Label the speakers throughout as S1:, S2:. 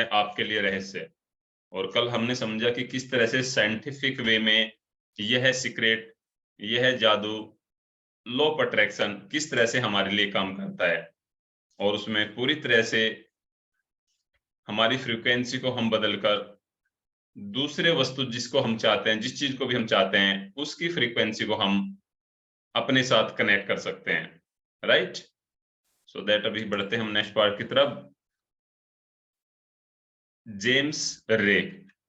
S1: आपके लिए रहस्य। और कल हमने समझा कि किस तरह से साइंटिफिक वे में यह है सीक्रेट, यह है जादू, लॉ ऑफ अट्रैक्शन किस तरह से हमारे लिए काम करता है, और उसमें पूरी तरह से हमारी फ्रीक्वेंसी को हम बदलकर दूसरे वस्तु जिसको हम चाहते हैं, जिस चीज को भी हम चाहते हैं, उसकी फ्रीक्वेंसी को हम अपने साथ कनेक्ट कर सकते हैं। राइट, सो दैट अभी बढ़ते हैं हम नेक्स्ट पार्ट की तरफ। जेम्स रे,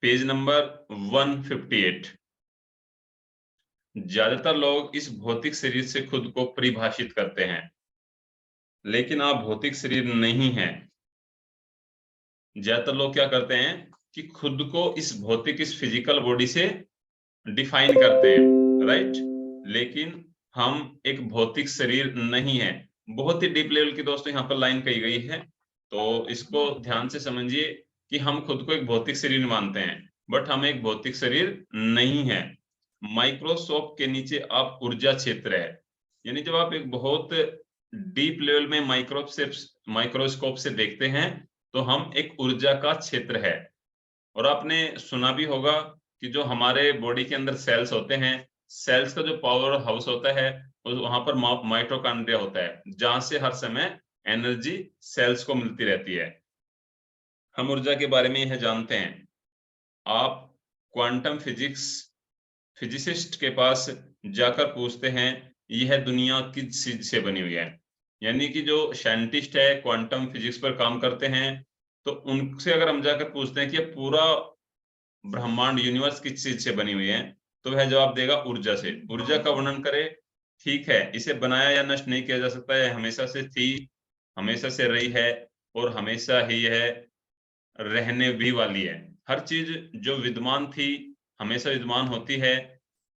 S1: पेज नंबर 158। ज्यादातर लोग इस भौतिक शरीर से खुद को परिभाषित करते हैं, लेकिन आप भौतिक शरीर नहीं हैं। ज्यादातर लोग क्या करते हैं कि खुद को इस भौतिक, इस फिजिकल बॉडी से डिफाइन करते हैं, राइट, लेकिन हम एक भौतिक शरीर नहीं है। बहुत ही डीप लेवल की दोस्तों यहाँ पर लाइन कही गई है, तो इसको ध्यान से समझिए कि हम खुद को एक भौतिक शरीर मानते हैं, बट हम एक भौतिक शरीर नहीं है। माइक्रोस्कोप के नीचे आप ऊर्जा क्षेत्र है, यानी जब आप एक बहुत डीप लेवल में माइक्रोस्कोप से देखते हैं तो हम एक ऊर्जा का क्षेत्र है। और आपने सुना भी होगा कि जो हमारे बॉडी के अंदर सेल्स होते हैं, सेल्स का जो पावर हाउस होता है वहां पर माइटोकॉन्ड्रिया होता है, जहां से हर समय एनर्जी सेल्स को मिलती रहती है। हम ऊर्जा के बारे में यह जानते हैं। आप क्वांटम फिजिसिस्ट के पास जाकर पूछते हैं यह दुनिया किस चीज से बनी हुई है, यानी कि जो साइंटिस्ट है, क्वांटम फिजिक्स पर काम करते हैं, तो उनसे अगर हम जाकर पूछते हैं कि पूरा ब्रह्मांड, यूनिवर्स किस चीज से बनी हुई है, तो वह जवाब देगा ऊर्जा से। ऊर्जा का वर्णन करे, ठीक है, इसे बनाया या नष्ट नहीं किया जा सकता है, हमेशा से थी, हमेशा से रही है, और हमेशा ही यह रहने भी वाली है। हर चीज जो विद्यमान थी हमेशा विद्यमान होती है।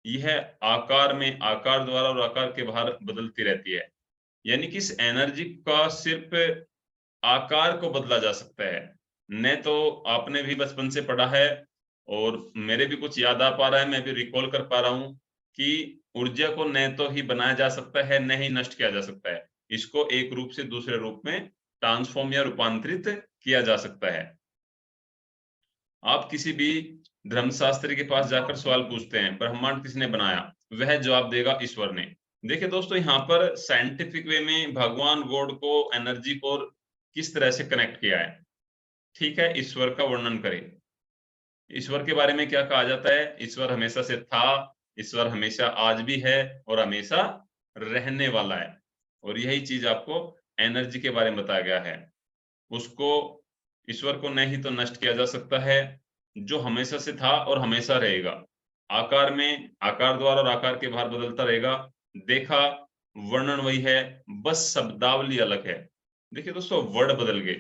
S1: यह आकार में, आकार द्वारा और आकार के बाहर बदलती रहती है, यानी कि इस एनर्जी का सिर्फ आकार को बदला जा सकता है। न तो आपने भी बचपन से पढ़ा है, और मेरे भी कुछ याद आ पा रहा है, मैं भी रिकॉल कर पा रहा हूं कि ऊर्जा को न तो ही बनाया जा सकता है, न ही नष्ट किया जा सकता है। इसको एक रूप से दूसरे रूप में ट्रांसफॉर्म या रूपांतरित किया जा सकता है। आप किसी भी धर्मशास्त्री के पास जाकर सवाल पूछते हैं ब्रह्मांड किसने बनाया, वह जवाब देगा ईश्वर ने। देखिए दोस्तों, यहाँ पर साइंटिफिक वे में भगवान गॉड को, एनर्जी को किस तरह से कनेक्ट किया है। ठीक है, ईश्वर का वर्णन करें। ईश्वर के बारे में क्या कहा जाता है? ईश्वर हमेशा से था, ईश्वर हमेशा आज भी है, और हमेशा रहने वाला है। और यही चीज आपको एनर्जी के बारे में बताया गया है। उसको, ईश्वर को नहीं तो नष्ट किया जा सकता है, जो हमेशा से था और हमेशा रहेगा। आकार में, आकार द्वारा और आकार के बाहर बदलता रहेगा। देखा, वर्णन वही है, बस शब्दावली अलग है। देखिए दोस्तों, वर्ड बदल गए।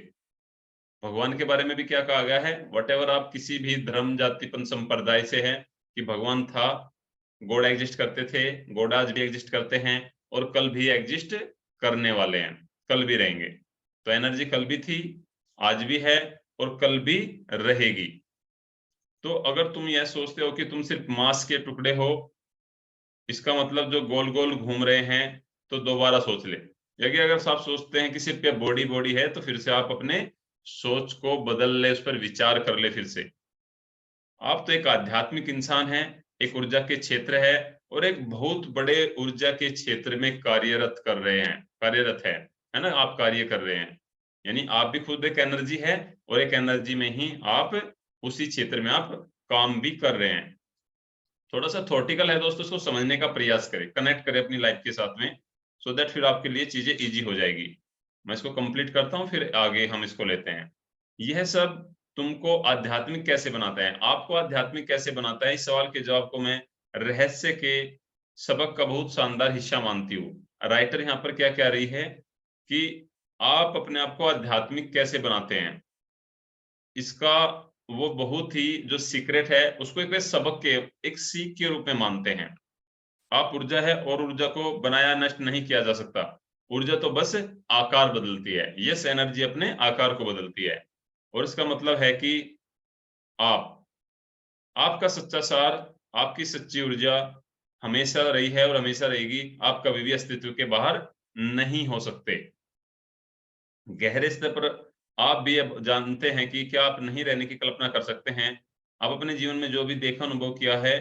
S1: भगवान के बारे में भी क्या कहा गया है? वट आप किसी भी धर्म, जातिपन, संप्रदाय से है, कि भगवान था, गॉड एग्जिस्ट करते थे, गॉड आज भी एग्जिस्ट करते हैं, और कल भी एग्जिस्ट करने वाले हैं, कल भी रहेंगे। तो एनर्जी कल भी थी, आज भी है, और कल भी रहेगी। तो अगर तुम यह सोचते हो कि तुम सिर्फ मांस के टुकड़े हो, इसका मतलब जो गोल गोल घूम रहे हैं, तो दोबारा सोच ले। यदि अगर आप सोचते हैं कि सिर्फ ये बॉडी बॉडी है, तो फिर से आप अपने सोच को बदल ले, उस पर विचार कर ले फिर से। आप तो एक आध्यात्मिक इंसान हैं, एक ऊर्जा के क्षेत्र है, और एक बहुत बड़े ऊर्जा के क्षेत्र में कार्यरत है ना, आप कार्य कर रहे हैं। यानी आप भी खुद एक एनर्जी है, और एक एनर्जी में ही आप उसी क्षेत्र में आप काम भी कर रहे हैं। थोड़ा सा थॉटिकल है दोस्तों, इसको समझने का प्रयास करें, कनेक्ट करें अपनी लाइफ के साथ में, सो दैट फिर आपके लिए चीजें इजी हो जाएगी। मैं इसको कंप्लीट करता हूँ, फिर आगे हम इसको लेते हैं। यह सब तुमको आध्यात्मिक कैसे बनाता है, आपको आध्यात्मिक कैसे बनाता है, इस सवाल के जवाब को मैं रहस्य के सबक का बहुत शानदार हिस्सा मानती हूँ। राइटर यहाँ पर क्या कह रही है कि आप अपने आप को आध्यात्मिक कैसे बनाते हैं, इसका वो बहुत ही जो सीक्रेट है, उसको एक सबक के, एक सीख के रूप में मानते हैं। आप ऊर्जा है, और ऊर्जा को बनाया, नष्ट नहीं किया जा सकता। ऊर्जा तो बस आकार बदलती है, यस, एनर्जी अपने आकार को बदलती है। और इसका मतलब है कि आप, आपका सच्चा सार, आपकी सच्ची ऊर्जा हमेशा रही है और हमेशा रहेगी। आप कभी भी अस्तित्व के बाहर नहीं हो सकते। गहरे स्तर पर आप भी अब जानते हैं कि क्या आप नहीं रहने की कल्पना कर सकते हैं? आप अपने जीवन में जो भी देखा अनुभव किया है,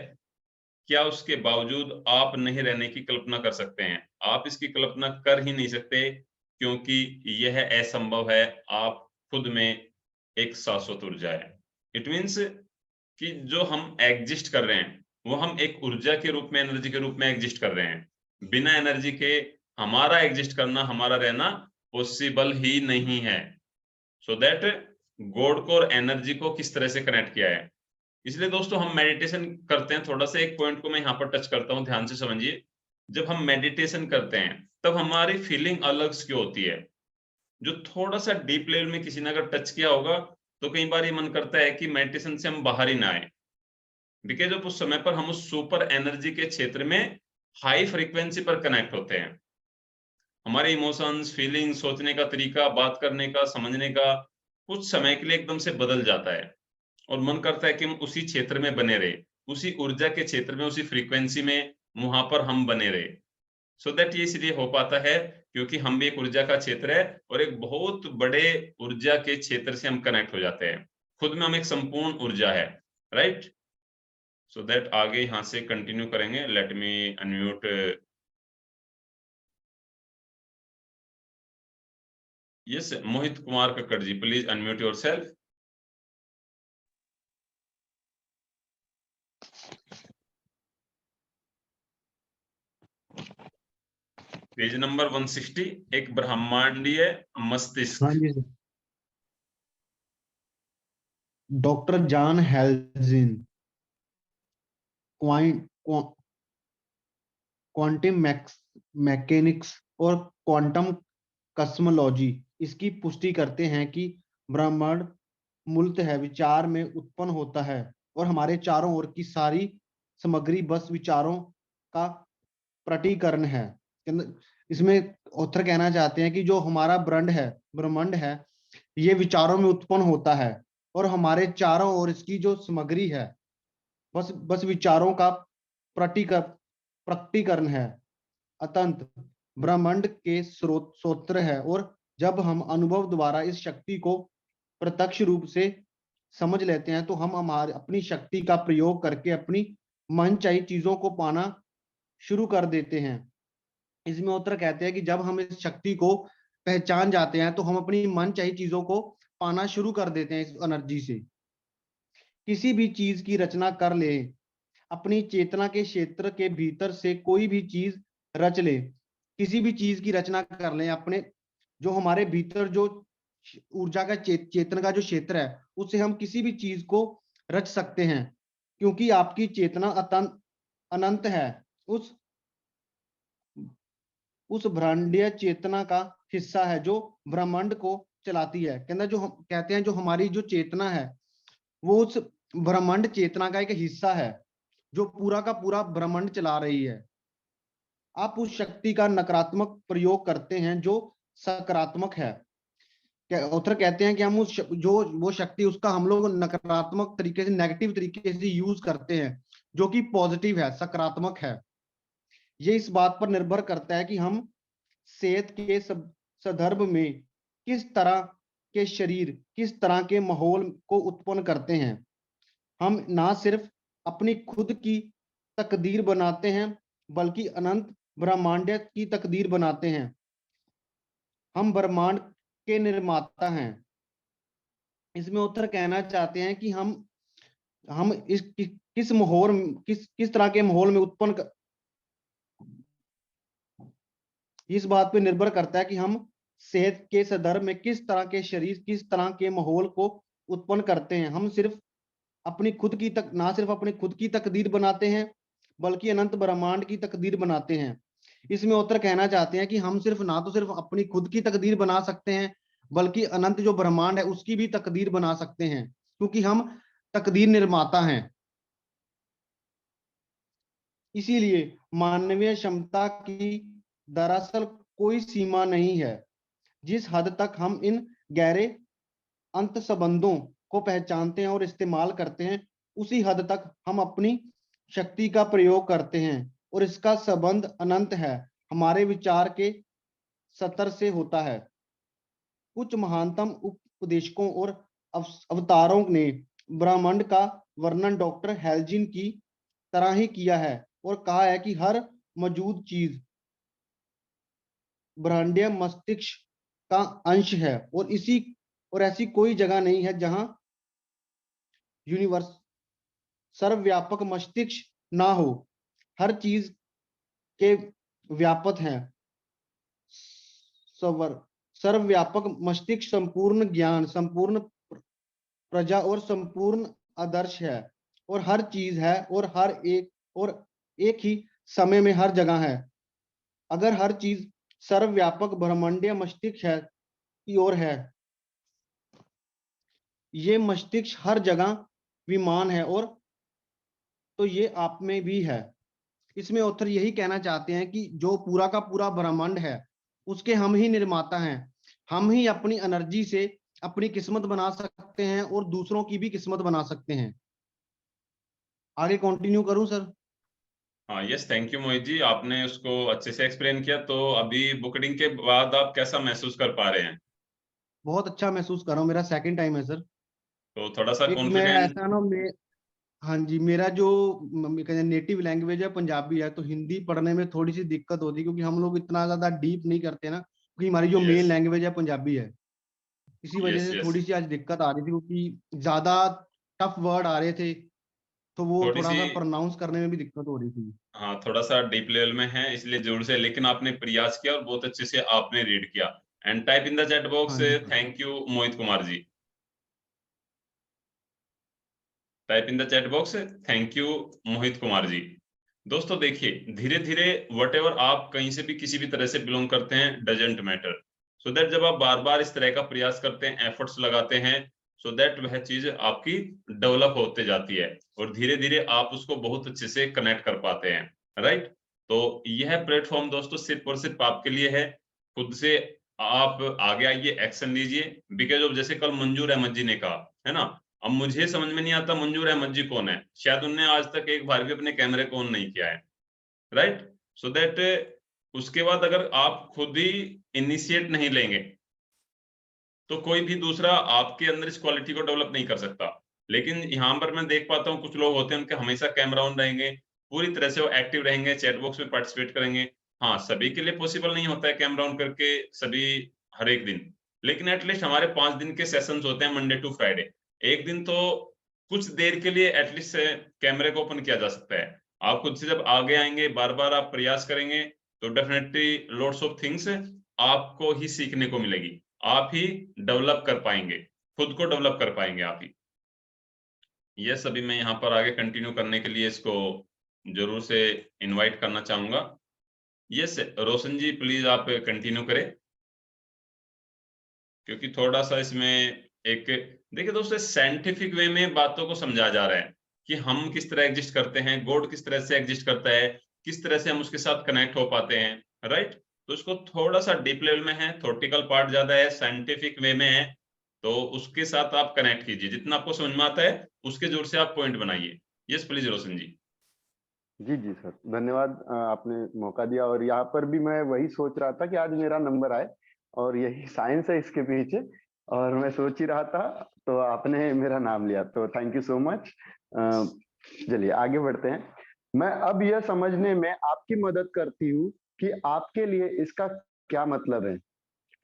S1: क्या उसके बावजूद आप नहीं रहने की कल्पना कर सकते हैं? आप इसकी कल्पना कर ही नहीं सकते, क्योंकि यह असंभव है। आप खुद में एक शाश्वत ऊर्जा है। इट मीन्स कि जो हम एग्जिस्ट कर रहे हैं, वो हम एक ऊर्जा के रूप में, एनर्जी के रूप में एग्जिस्ट कर रहे हैं। बिना एनर्जी के हमारा एग्जिस्ट करना, हमारा रहना पॉसिबल ही नहीं है। सो दैट गॉड को और एनर्जी को किस तरह से कनेक्ट किया है। इसलिए दोस्तों हम मेडिटेशन करते हैं, थोड़ा सा एक पॉइंट को मैं यहाँ पर टच करता हूँ, ध्यान से समझिए। जब हम मेडिटेशन करते हैं तब हमारी फीलिंग अलग सी होती है। जो थोड़ा सा डीप लेवल में किसी ने अगर टच किया होगा, तो कई बार ये मन करता है कि मेडिटेशन से हम बाहर ही ना आए, बिकॉज उस समय पर हम उस सुपर एनर्जी के क्षेत्र में हाई फ्रीक्वेंसी पर कनेक्ट होते हैं। हमारे इमोशंस, फीलिंग्स, सोचने का तरीका, बात करने का, समझने का कुछ समय के लिए एकदम से बदल जाता है, और मन करता है कि हम उसी क्षेत्र में बने रहे, उसी ऊर्जा के क्षेत्र में, उसी फ्रीक्वेंसी में, वहां पर हम बने रहे। सो दैट ये इसलिए हो पाता है क्योंकि हम भी एक ऊर्जा का क्षेत्र है, और एक बहुत बड़े ऊर्जा के क्षेत्र से हम कनेक्ट हो जाते हैं। खुद में हम एक संपूर्ण ऊर्जा है, राइट। सो दैट आगे यहाँ से कंटिन्यू करेंगे। Let me unmute. Yes, Mohit Kumar Kakkar ji, please unmute yourself. Page number 160, एक ब्रह्मांडीय मस्तिष्क।
S2: हाँ जी सर। डॉक्टर जॉन हेल्जिन क्वांटम मैकेनिक्स और क्वांटम कस्मोलॉजी इसकी पुष्टि करते हैं कि ब्रह्मांड मूलतः विचार में उत्पन्न होता है, और हमारे चारों ओर की सारी सामग्री बस विचारों का प्रटीकरण है। इसमें ऑथर कहना चाहते हैं कि जो हमारा ब्रह्मांड है ये विचारों में उत्पन्न होता है, और हमारे चारों ओर इसकी जो सामग्री है बस बस विचारों का प्रकटीकरण है। अतंत ब्रह्मांड के स्रोत है, और जब हम अनुभव द्वारा इस शक्ति को प्रत्यक्ष रूप से समझ लेते हैं तो हम हमारी अपनी शक्ति का प्रयोग करके अपनी मनचाही चीजों को पाना शुरू कर देते हैं। इसमें उत्तर कहते हैं कि जब हम इस शक्ति को पहचान जाते हैं तो हम अपनी मनचाही चीजों को पाना शुरू कर देते हैं। इस एनर्जी से किसी भी चीज की रचना कर ले, अपनी चेतना के क्षेत्र के भीतर से कोई भी चीज रच ले, किसी भी चीज की रचना कर ले अपने जो हमारे भीतर जो ऊर्जा का चेतना का जो क्षेत्र है उससे हम किसी भी चीज को रच सकते हैं, क्योंकि आपकी चेतना अनंत है। उस उस ब्रह्मांडीय चेतना का हिस्सा है जो ब्रह्मांड को चलाती है। कहना जो हम कहते हैं जो हमारी जो चेतना है वो उस ब्रह्मांड चेतना का एक हिस्सा है जो पूरा का पूरा ब्रह्मांड चला रही है। आप उस शक्ति का नकारात्मक प्रयोग करते हैं जो सकारात्मक है। ऑथर कहते हैं कि हम उस जो वो शक्ति उसका हम लोग नकारात्मक तरीके से, नेगेटिव तरीके से यूज करते हैं, जो कि पॉजिटिव है, सकारात्मक है। ये इस बात पर निर्भर करता है कि हम सेहत के संदर्भ में किस तरह के शरीर, किस तरह के माहौल को उत्पन्न करते हैं। हम ना सिर्फ अपनी खुद की तकदीर बनाते हैं बल्कि अनंत ब्रह्मांड की तकदीर बनाते हैं। हम ब्रह्मांड के निर्माता हैं। इसमें उत्तर कहना चाहते हैं कि हम किस माहौल, किस तरह के माहौल में इस बात पे निर्भर करता है कि हम सेहत के संदर्भ में किस तरह के शरीर, किस तरह के माहौल को उत्पन्न करते हैं। हम सिर्फ अपनी खुद की ना सिर्फ अपनी खुद की तकदीर बनाते हैं बल्कि अनंत ब्रह्मांड की तकदीर बनाते हैं। इसमें उत्तर कहना चाहते हैं कि हम सिर्फ ना तो सिर्फ अपनी खुद की तकदीर बना सकते हैं बल्कि अनंत जो ब्रह्मांड है उसकी भी तकदीर बना सकते हैं, क्योंकि हम तकदीर निर्माता हैं। इसीलिए मानवीय क्षमता की दरअसल कोई सीमा नहीं है। जिस हद तक हम इन गहरे अंत संबंधों को पहचानते हैं और इस्तेमाल करते हैं, उसी हद तक हम अपनी शक्ति का प्रयोग करते हैं, और इसका संबंध अनंत है, हमारे विचार के स्तर से होता है। कुछ महानतम उपदेशकों और अवतारों ने ब्रह्मांड का वर्णन डॉक्टर हेल्जिन की तरह ही किया है और कहा है कि हर मौजूद चीज ब्रह्मांडीय मस्तिष्क का अंश है और ऐसी कोई जगह नहीं है जहां यूनिवर्स सर्वव्यापक मस्तिष्क ना हो। हर चीज के व्यापक हैं सर्वव्यापक मस्तिष्क संपूर्ण ज्ञान, संपूर्ण प्रजा और संपूर्ण आदर्श है और हर चीज है और एक ही समय में हर जगह है। अगर हर चीज सर्वव्यापक ब्रह्मांडीय मस्तिष्क है की ओर है, ये मस्तिष्क हर जगह विमान है और तो ये आप में भी है। इसमें ऑथर यही कहना चाहते हैं कि जो पूरा का पूरा ब्रह्मांड है उसके हम ही निर्माता हैं। हम ही अपनी एनर्जी से अपनी किस्मत बना सकते हैं और दूसरों की भी किस्मत बना सकते हैं। आगे कंटिन्यू करूं सर?
S1: हाँ, yes, thank you Mohit ji, आपने उसको अच्छे से एक्सप्लेन किया। तो अभी बुक रीडिंग के बाद आप कैसा महसूस कर पा रहे हैं?
S2: बहुत अच्छा महसूस कर रहा हूँ, मेरा सेकंड टाइम है सर।
S1: तो थोड़ा सा
S2: एक मैं
S1: कॉन्फिडेंट।
S2: ऐसा ना मैं हाँ जी, मेरा जो नेटिव लैंग्वेज है पंजाबी है, तो हिंदी पढ़ने में थोड़ी सी दिक्कत होती है क्योंकि हम लोग इतना ज्यादा डीप नहीं करते ना, क्योंकि हमारी जो मेन
S1: यस,
S2: लैंग्वेज है पंजाबी है। इसी वजह
S1: यस,
S2: से
S1: यस,
S2: थोड़ी सी आज दिक्कत आ रही थी क्योंकि ज्यादा टफ वर्ड आ रहे थे, तो वो
S1: थोड़ी
S2: थोड़ा
S1: सी।
S2: सा प्रोनाउंस करने में भी दिक्कत हो रही थी।
S1: हाँ, थोड़ा सा डीप लेवल में है इसलिए जोर से, लेकिन आपने प्रयास किया और बहुत अच्छे से आपने रीड किया। And type in the chat box,
S2: हाँ जी sir.
S1: Thank you Mohit Kumar ji. Type in the chat box, thank you Mohit Kumar ji. दोस्तों देखिए, धीरे धीरे वट एवर आप कहीं से भी किसी भी तरह से बिलोंग करते हैं, डजेंट मैटर। सो दैट जब आप बार बार इस तरह का प्रयास करते हैं, एफर्ट्स लगाते हैं, सो दैट वह चीज आपकी डेवलप होते जाती है और धीरे धीरे आप उसको बहुत अच्छे से कनेक्ट कर पाते हैं। राइट। तो यह प्लेटफॉर्म दोस्तों सिर्फ और सिर्फ आपके लिए है। खुद से आप आगे आइए, एक्शन लीजिए। बिकॉज ऑफ जैसे कल मंजूर अहमद जी ने कहा है ना, अब मुझे समझ में नहीं आता मंजूर अहमद जी कौन है, शायद उनने आज तक एक बार भी अपने कैमरे को ऑन नहीं किया है। राइट। सो दैट उसके बाद अगर आप खुद ही इनिशिएट नहीं लेंगे तो कोई भी दूसरा आपके अंदर इस क्वालिटी को डेवलप नहीं कर सकता। लेकिन यहाँ पर मैं देख पाता हूँ कुछ लोग होते हैं उनके हमेशा कैमरा ऑन रहेंगे, पूरी तरह से वो एक्टिव रहेंगे, चैट बॉक्स में पार्टिसिपेट करेंगे। हाँ, सभी के लिए पॉसिबल नहीं होता है कैमरा ऑन करके सभी हर एक दिन, लेकिन एटलीस्ट हमारे 5 दिन के सेशंस होते हैं, मंडे टू फ्राइडे। एक दिन तो कुछ देर के लिए एटलीस्ट कैमरे को ओपन किया जा सकता है। आप खुद से जब आगे आएंगे, बार बार आप प्रयास करेंगे, तो डेफिनेटली लॉट्स ऑफ थिंग्स आपको ही सीखने को मिलेगी। आप ही डेवलप कर पाएंगे, खुद को डेवलप कर पाएंगे आप ही। यस, अभी मैं यहाँ पर आगे कंटिन्यू करने के लिए इसको जरूर से इनवाइट करना चाहूंगा। यस, रोशन जी प्लीज आप कंटिन्यू करें, क्योंकि थोड़ा सा इसमें एक, देखिए दोस्तों, साइंटिफिक वे में बातों को समझा जा रहा है कि हम किस तरह एग्जिस्ट करते हैं, गॉड किस तरह से एग्जिस्ट करता है, किस तरह से हम उसके साथ कनेक्ट हो पाते हैं। राइट। तो इसको थोड़ा सा डीप लेवल में है, थ्योरेटिकल पार्ट ज्यादा है, साइंटिफिक वे में है। तो उसके साथ आप कनेक्ट कीजिए, जितना आपको समझ में आता है उसके जोर से आप पॉइंट बनाइए। Yes please Roshan ji.
S3: Ji ji sir, धन्यवाद। आपने मौका दिया और यहाँ पर भी मैं वही सोच रहा था कि आज मेरा नंबर आए और यही साइंस है इसके पीछे, और मैं सोच ही रहा था तो आपने मेरा नाम लिया, तो थैंक यू सो मच। चलिए आगे बढ़ते हैं। मैं अब यह समझने में आपकी मदद करती हूँ कि आपके लिए इसका क्या मतलब है।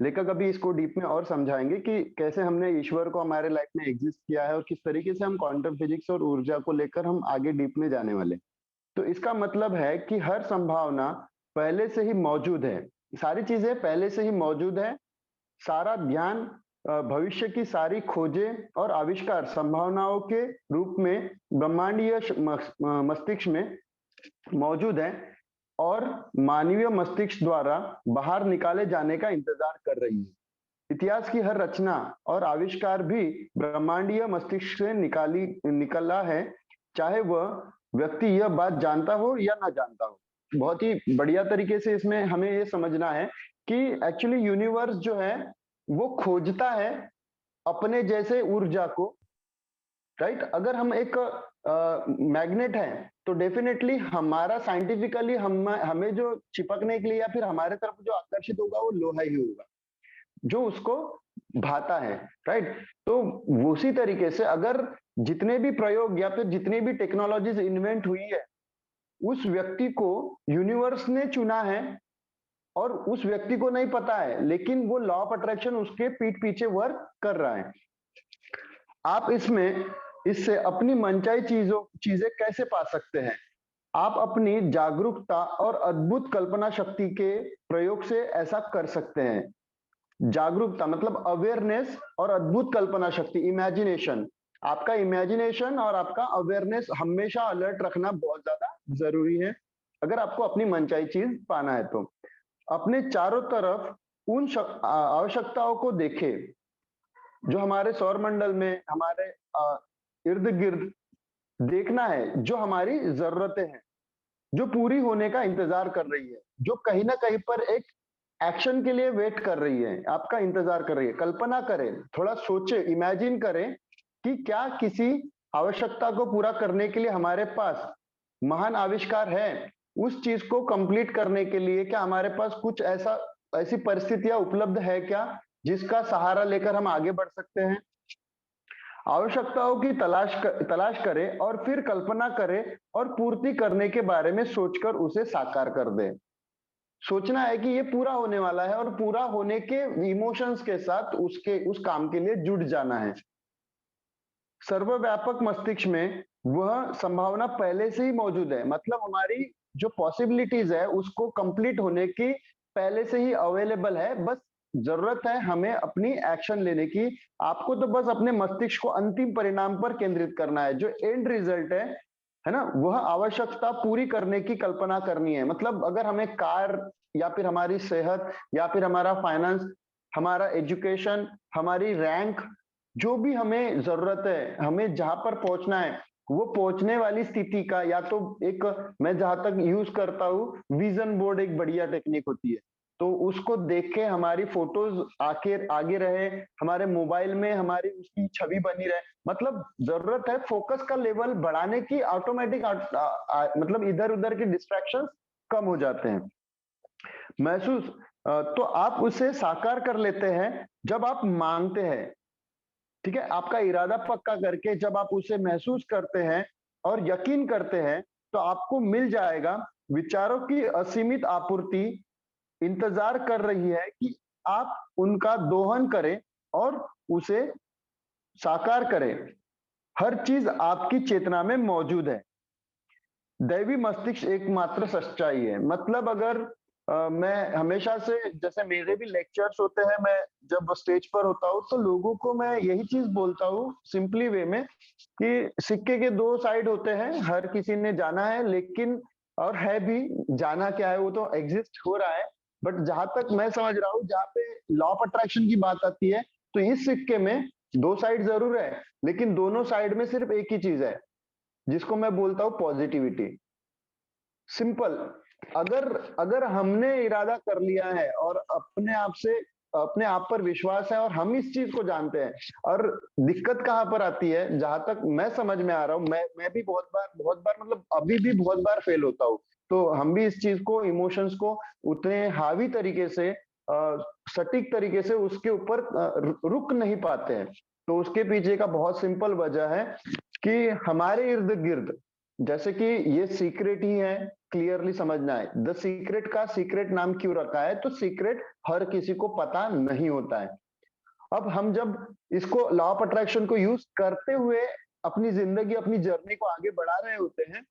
S3: लेखक अभी इसको डीप में और समझाएंगे कि कैसे हमने ईश्वर को हमारे लाइफ में एग्जिस्ट किया है और किस तरीके से हम क्वांटम फिजिक्स और ऊर्जा को लेकर हम आगे डीप में जाने वाले। तो इसका मतलब है कि हर संभावना पहले से ही मौजूद है, सारी चीजें पहले से ही मौजूद है। सारा ज्ञान, भविष्य की सारी खोजें और आविष्कार संभावनाओं के रूप में ब्रह्मांडीय मस्तिष्क में मौजूद है और मानवीय मस्तिष्क द्वारा बाहर निकाले जाने का इंतजार कर रही है। इतिहास की हर रचना और आविष्कार भी ब्रह्मांडीय मस्तिष्क से निकला है, चाहे वह व्यक्ति यह बात जानता हो या ना जानता हो। बहुत ही बढ़िया तरीके से इसमें हमें ये समझना है कि एक्चुअली यूनिवर्स जो है वो खोजता है अपने जैसे ऊर्जा को। राइट। अगर हम एक मैग्नेट है तो डेफिनेटली हमारा साइंटिफिकली हमें जो चिपकने के लिए या फिर हमारे तरफ जो आकर्षित होगा वो लोहा ही होगा, जो उसको भाता है, राइट। तो उसी तरीके से अगर जितने भी प्रयोग या फिर जितनी भी टेक्नोलॉजीज इन्वेंट हुई है, उस व्यक्ति को यूनिवर्स ने चुना है और उस व्यक्ति को नहीं पता है, लेकिन वो लॉ ऑफ अट्रैक्शन उसके पीठ पीछे वर्क कर रहा है। आप इससे अपनी मनचाही चीजें कैसे पा सकते हैं? आप अपनी जागरूकता और अद्भुत कल्पना शक्ति के प्रयोग से ऐसा कर सकते हैं। जागरूकता मतलब अवेयरनेस और अद्भुत कल्पना शक्ति, इमेजिनेशन। आपका इमेजिनेशन और आपका अवेयरनेस हमेशा अलर्ट रखना बहुत ज्यादा जरूरी है अगर आपको अपनी मनचाही चीज पाना है। तो अपने चारों तरफ उन आवश्यकताओं को देखें जो हमारे सौर मंडल में, हमारे इर्द गिर्द देखना है, जो हमारी जरूरतें हैं, जो पूरी होने का इंतजार कर रही है, जो कहीं ना कहीं पर एक एक्शन के लिए वेट कर रही है, आपका इंतजार कर रही है। कल्पना करें, थोड़ा सोचे, इमेजिन करें कि क्या किसी आवश्यकता को पूरा करने के लिए हमारे पास महान आविष्कार है। उस चीज को कंप्लीट करने के लिए क्या हमारे पास कुछ ऐसी परिस्थितियां उपलब्ध है क्या जिसका सहारा लेकर हम आगे बढ़ सकते हैं। आवश्यकताओं की तलाश करें और फिर कल्पना करें और पूर्ति करने के बारे में सोचकर उसे साकार कर दें। सोचना है कि ये पूरा होने वाला है और पूरा होने के इमोशंस के साथ उस काम के लिए जुट जाना है। सर्वव्यापक मस्तिष्क में वह संभावना पहले से ही मौजूद है, मतलब हमारी जो पॉसिबिलिटीज है उसको कंप्लीट होने की पहले से ही अवेलेबल है। बस जरूरत है हमें अपनी एक्शन लेने की। आपको तो बस अपने मस्तिष्क को अंतिम परिणाम पर केंद्रित करना है, जो एंड रिजल्ट है ना, वह आवश्यकता पूरी करने की कल्पना करनी है। मतलब अगर हमें कार या फिर हमारी सेहत या फिर हमारा फाइनेंस, हमारा एजुकेशन, हमारी रैंक, जो भी हमें जरूरत है, हमें जहां पर पहुंचना है, वो पहुंचने वाली स्थिति का या तो एक, मैं जहां तक यूज करता हूँ, विजन बोर्ड एक बढ़िया टेक्निक होती है। तो उसको देख के हमारी फोटोज आगे रहे, हमारे मोबाइल में हमारी उसकी छवि बनी रहे। मतलब जरूरत है फोकस का लेवल बढ़ाने की, ऑटोमेटिक मतलब इधर उधर के डिस्ट्रैक्शंस कम हो जाते हैं। महसूस तो आप उसे साकार कर लेते हैं जब आप मांगते हैं, ठीक है। आपका इरादा पक्का करके जब आप उसे महसूस करते हैं और यकीन करते हैं तो आपको मिल जाएगा। विचारों की असीमित आपूर्ति इंतजार कर रही है कि आप उनका दोहन करें और उसे साकार करें। हर चीज आपकी चेतना में मौजूद है। दैवी मस्तिष्क एकमात्र सच्चाई है। मतलब अगर मैं हमेशा से, जैसे मेरे भी लेक्चर्स होते हैं, मैं जब स्टेज पर होता हूँ तो लोगों को मैं यही चीज बोलता हूँ सिंपली वे में कि सिक्के के दो साइड होते हैं, हर किसी ने जाना है, लेकिन और है भी, जाना क्या है वो तो एग्जिस्ट हो रहा है, बट जहां तक मैं समझ रहा हूँ, जहाँ पे लॉ ऑफ अट्रैक्शन की बात आती है, तो इस सिक्के में दो साइड जरूर है, लेकिन दोनों साइड में सिर्फ एक ही चीज है जिसको मैं बोलता हूँ पॉजिटिविटी। सिंपल। अगर हमने इरादा कर लिया है और अपने आप पर विश्वास है और हम इस चीज को जानते हैं, और दिक्कत कहाँ पर आती है, जहां तक मैं समझ में आ रहा हूँ, मैं भी बहुत बार मतलब अभी भी बहुत बार फेल होता हूँ। तो हम भी इस चीज को, इमोशंस को उतने हावी तरीके से, सटीक तरीके से उसके ऊपर रुक नहीं पाते हैं। तो उसके पीछे का बहुत सिंपल वजह है कि हमारे इर्द गिर्द, जैसे कि ये सीक्रेट ही है, क्लियरली समझना है। द सीक्रेट का सीक्रेट नाम क्यों रखा है? तो सीक्रेट हर किसी को पता नहीं होता है। अब हम जब इसको लॉ ऑफ अट्रैक्शन को यूज करते हुए अपनी जिंदगी, अपनी जर्नी को आगे बढ़ा रहे होते हैं,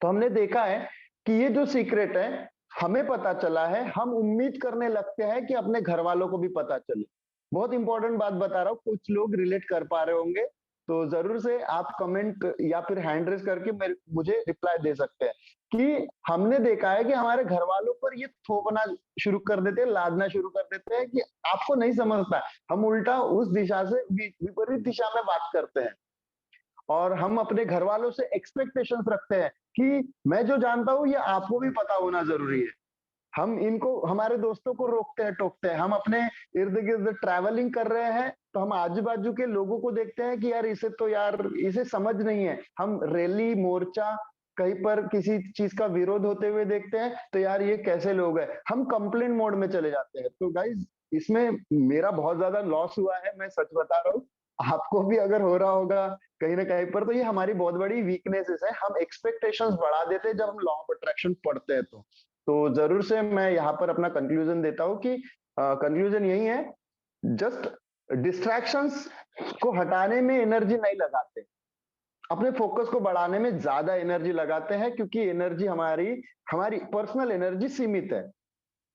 S3: तो हमने देखा है कि ये जो सीक्रेट है हमें पता चला है, हम उम्मीद करने लगते हैं कि अपने घर वालों को भी पता चले। बहुत इंपॉर्टेंट बात बता रहा हूँ, कुछ लोग रिलेट कर पा रहे होंगे, तो जरूर से आप कमेंट या फिर हैंड रेज करके मुझे रिप्लाई दे सकते हैं कि हमने देखा है कि हमारे घर वालों पर ये थोपना शुरू कर देते हैं, लादना शुरू कर देते हैं कि आपको नहीं समझता। हम उल्टा उस दिशा से विपरीत दिशा में बात करते हैं और हम अपने घर वालों से एक्सपेक्टेशंस रखते हैं कि मैं जो जानता हूं ये आपको भी पता होना जरूरी है। हम इनको, हमारे दोस्तों को रोकते हैं, टोकते हैं। हम अपने इर्द गिर्द ट्रैवलिंग कर रहे हैं तो हम आजू बाजू के लोगों को देखते हैं कि यार इसे समझ नहीं है। हम रैली, मोर्चा, कहीं पर किसी चीज का विरोध होते हुए देखते हैं तो यार ये कैसे लोग हैं, हम कंप्लेंट मोड में चले जाते हैं। तो गाइज इसमें मेरा बहुत ज्यादा लॉस हुआ है, मैं सच बता रहा हूँ। आपको भी अगर हो रहा होगा कहीं ना कहीं पर, तो ये हमारी बहुत बड़ी वीकनेसेस है। हम एक्सपेक्टेशंस बढ़ा देते हैं जब हम लॉ ऑफ अट्रैक्शन पढ़ते हैं तो जरूर से मैं यहाँ पर अपना कंक्लूजन देता हूँ कि कंक्लूजन यही है, जस्ट डिस्ट्रैक्शंस को हटाने में एनर्जी नहीं लगाते, अपने फोकस को बढ़ाने में ज्यादा एनर्जी लगाते हैं, क्योंकि एनर्जी हमारी पर्सनल एनर्जी सीमित है।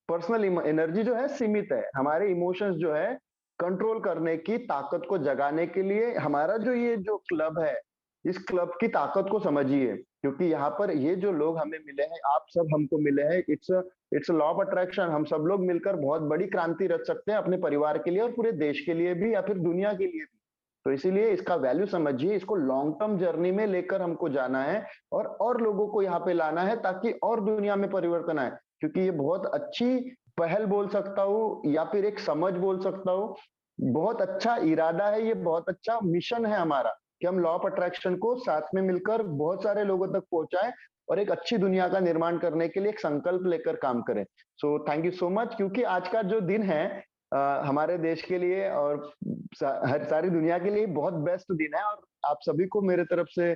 S3: पर्सनल एनर्जी जो है सीमित है। हमारे इमोशंस जो है कंट्रोल करने की ताकत को जगाने के लिए हमारा ये जो क्लब है, इस क्लब की ताकत को समझिए, क्योंकि यहाँ पर ये जो लोग हमें मिले हैं, आप सब हमको मिले हैं, इट्स लॉ ऑफ अट्रैक्शन। हम सब लोग मिलकर बहुत बड़ी क्रांति रच सकते हैं अपने परिवार के लिए और पूरे देश के लिए भी, या फिर दुनिया के लिए भी। तो इसीलिए इसका वैल्यू समझिए, इसको लॉन्ग टर्म जर्नी में लेकर हमको जाना है और लोगों को यहाँ पे लाना है, ताकि और दुनिया में परिवर्तन आए। क्योंकि ये बहुत अच्छी पहल बोल सकता हूँ, या फिर एक समझ बोल सकता हूँ, बहुत अच्छा इरादा है, ये बहुत अच्छा मिशन है हमारा, कि हम लॉ ऑफ अट्रैक्शन को साथ में मिलकर बहुत सारे लोगों तक पहुंचाएं और एक अच्छी दुनिया का निर्माण करने के लिए एक संकल्प लेकर काम करें। So thank you so much, क्योंकि आज का जो दिन है हमारे देश के लिए और सारी दुनिया के लिए बहुत बेस्ट दिन है। और आप सभी को मेरे तरफ से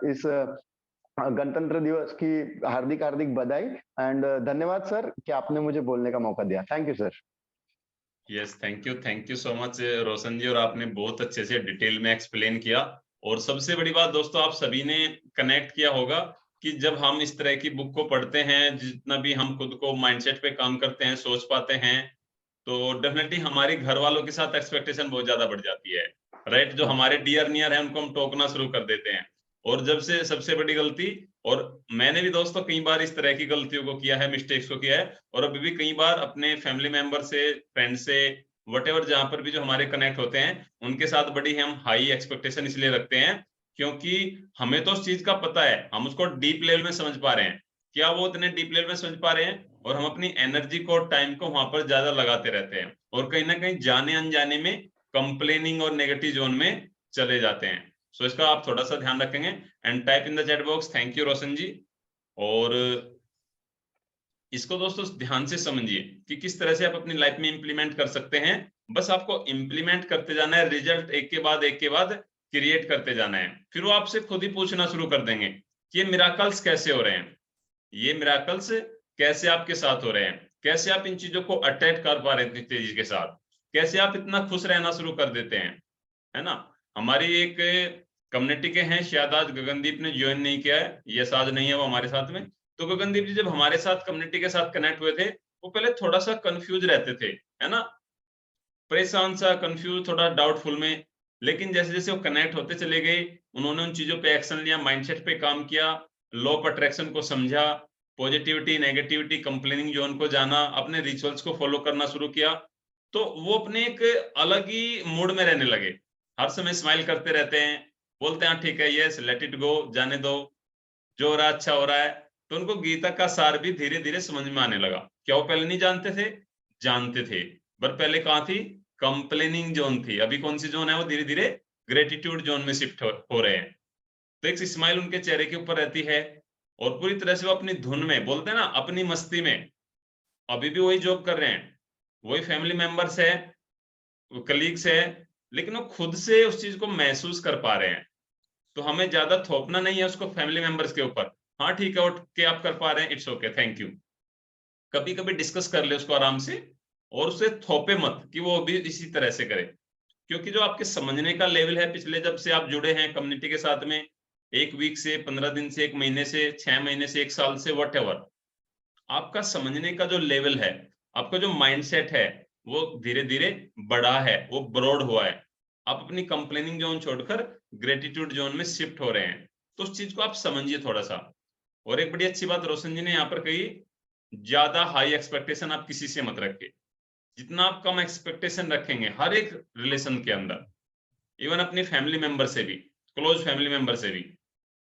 S3: इस गणतंत्र दिवस की हार्दिक हार्दिक बधाई एंड धन्यवाद सर कि आपने मुझे बोलने का मौका दिया। Thank you sir.
S1: Yes, thank you so much Roshan ji, और आपने बहुत अच्छे से डिटेल में एक्सप्लेन किया। और सबसे बड़ी बात दोस्तों, आप सभी ने कनेक्ट किया होगा कि जब हम इस तरह की बुक को पढ़ते हैं, जितना भी हम खुद को माइंडसेट पे काम करते हैं, सोच पाते हैं, तो डेफिनेटली हमारी घर वालों के साथ एक्सपेक्टेशन बहुत ज्यादा बढ़ जाती है, राइट। जो हमारे डियर नियर है उनको हम टोकना शुरू कर देते हैं। और जब से सबसे बड़ी गलती, और मैंने भी दोस्तों कई बार इस तरह की गलतियों को किया है, मिस्टेक्स को किया है, और अभी भी कई बार अपने फैमिली मेंबर से, फ्रेंड से, वटेवर जहां पर भी जो हमारे कनेक्ट होते हैं, उनके साथ बड़ी हम हाई एक्सपेक्टेशन इसलिए रखते हैं क्योंकि हमें तो उस चीज का पता है, हम उसको डीप लेवल में समझ पा रहे हैं। क्या वो इतने डीप लेवल में समझ पा रहे हैं? और हम अपनी एनर्जी को, टाइम को वहां पर ज्यादा लगाते रहते हैं, और कहीं ना कहीं जाने अनजाने में कंप्लेनिंग और नेगेटिव जोन में चले जाते हैं। सो इसका आप थोड़ा सा ध्यान रखेंगे। And type in the chat box, thank you Roshan ji. और इसको दोस्तों ध्यान से समझिए कि किस तरह से आप अपनी लाइफ में इंप्लीमेंट कर सकते हैं। बस आपको इंप्लीमेंट करते जाना है, रिजल्ट एक के बाद क्रिएट करते जाना है। फिर वो आपसे खुद ही पूछना शुरू कर देंगे कि ये मिराकल्स कैसे हो रहे हैं, ये मिराकल्स कैसे आपके साथ हो रहे हैं, कैसे आप इन चीजों को अटैच कर पा रहे हैं इतनी तेजी के साथ, कैसे आप इतना खुश रहना शुरू कर देते हैं, है ना। हमारी एक कम्युनिटी के हैं, शायद आज गगनदीप ने ज्वाइन नहीं किया है, ये आज नहीं है वो हमारे साथ में। तो गगनदीप जी जब हमारे साथ कम्युनिटी के साथ कनेक्ट हुए थे, वो पहले थोड़ा सा कंफ्यूज रहते थे, है ना, परेशान सा, कंफ्यूज, थोड़ा डाउटफुल में। लेकिन जैसे जैसे वो कनेक्ट होते चले गए, उन्होंने उन चीजों पे एक्शन लिया, माइंडसेट पे काम किया, लॉ ऑफ अट्रैक्शन को समझा, पॉजिटिविटी, नेगेटिविटी, कंप्लेनिंग जोन को जाना, अपने रिचुअल्स को फॉलो करना शुरू किया, तो वो अपने एक अलग ही मूड में रहने लगे। हर समय स्माइल करते रहते हैं, बोलते हैं ठीक है, यस, लेट इट गो, जाने दो, जो हो रहा है अच्छा हो रहा है। तो उनको गीता का सार भी धीरे धीरे समझ में आने लगा। क्या वो पहले नहीं जानते थे? जानते थे, पर पहले कहाँ थी? कंप्लेनिंग जोन थी। अभी कौन सी जोन है? वो धीरे धीरे ग्रेटिट्यूड जोन में शिफ्ट हो रहे हैं। तो एक स्माइल उनके चेहरे के ऊपर रहती है, और पूरी तरह से वो अपनी धुन में, बोलते हैं ना, अपनी मस्ती में अभी भी वही जॉब कर रहे हैं, वही फैमिली मेंबर्स है, कलीग्स है, लेकिन वो खुद से उस चीज को महसूस कर पा रहे हैं। तो हमें ज्यादा थोपना नहीं है उसको फैमिली मेंबर्स के ऊपर। हाँ ठीक है, उठ के आप कर पा रहे हैं, इट्स ओके, थैंक यू। कभी कभी डिस्कस कर ले उसको आराम से, और उसे थोपे मत कि वो भी इसी तरह से करे। क्योंकि जो आपके समझने का लेवल है, पिछले जब से आप जुड़े हैं कम्युनिटी के साथ में, 1 वीक से, 15 दिन से, 1 महीने से, 6 महीने से, 1 साल से, वॉटएवर, आपका समझने का जो लेवल है, आपका जो माइंडसेट है, वो धीरे धीरे बढ़ा है, वो ब्रॉड हुआ है। आप अपनी कंप्लेनिंग जोन छोड़कर ग्रेटिट्यूड जोन में शिफ्ट हो रहे हैं। तो उस चीज को आप समझिए थोड़ा सा। और एक बड़ी अच्छी बात रोशन जी ने यहाँ पर कही, ज्यादा हाई एक्सपेक्टेशन आप किसी से मत रखिए। जितना आप कम एक्सपेक्टेशन रखेंगे हर एक रिलेशन के अंदर, इवन अपनी फैमिली मेंबर से भी, क्लोज फैमिली मेंबर से भी,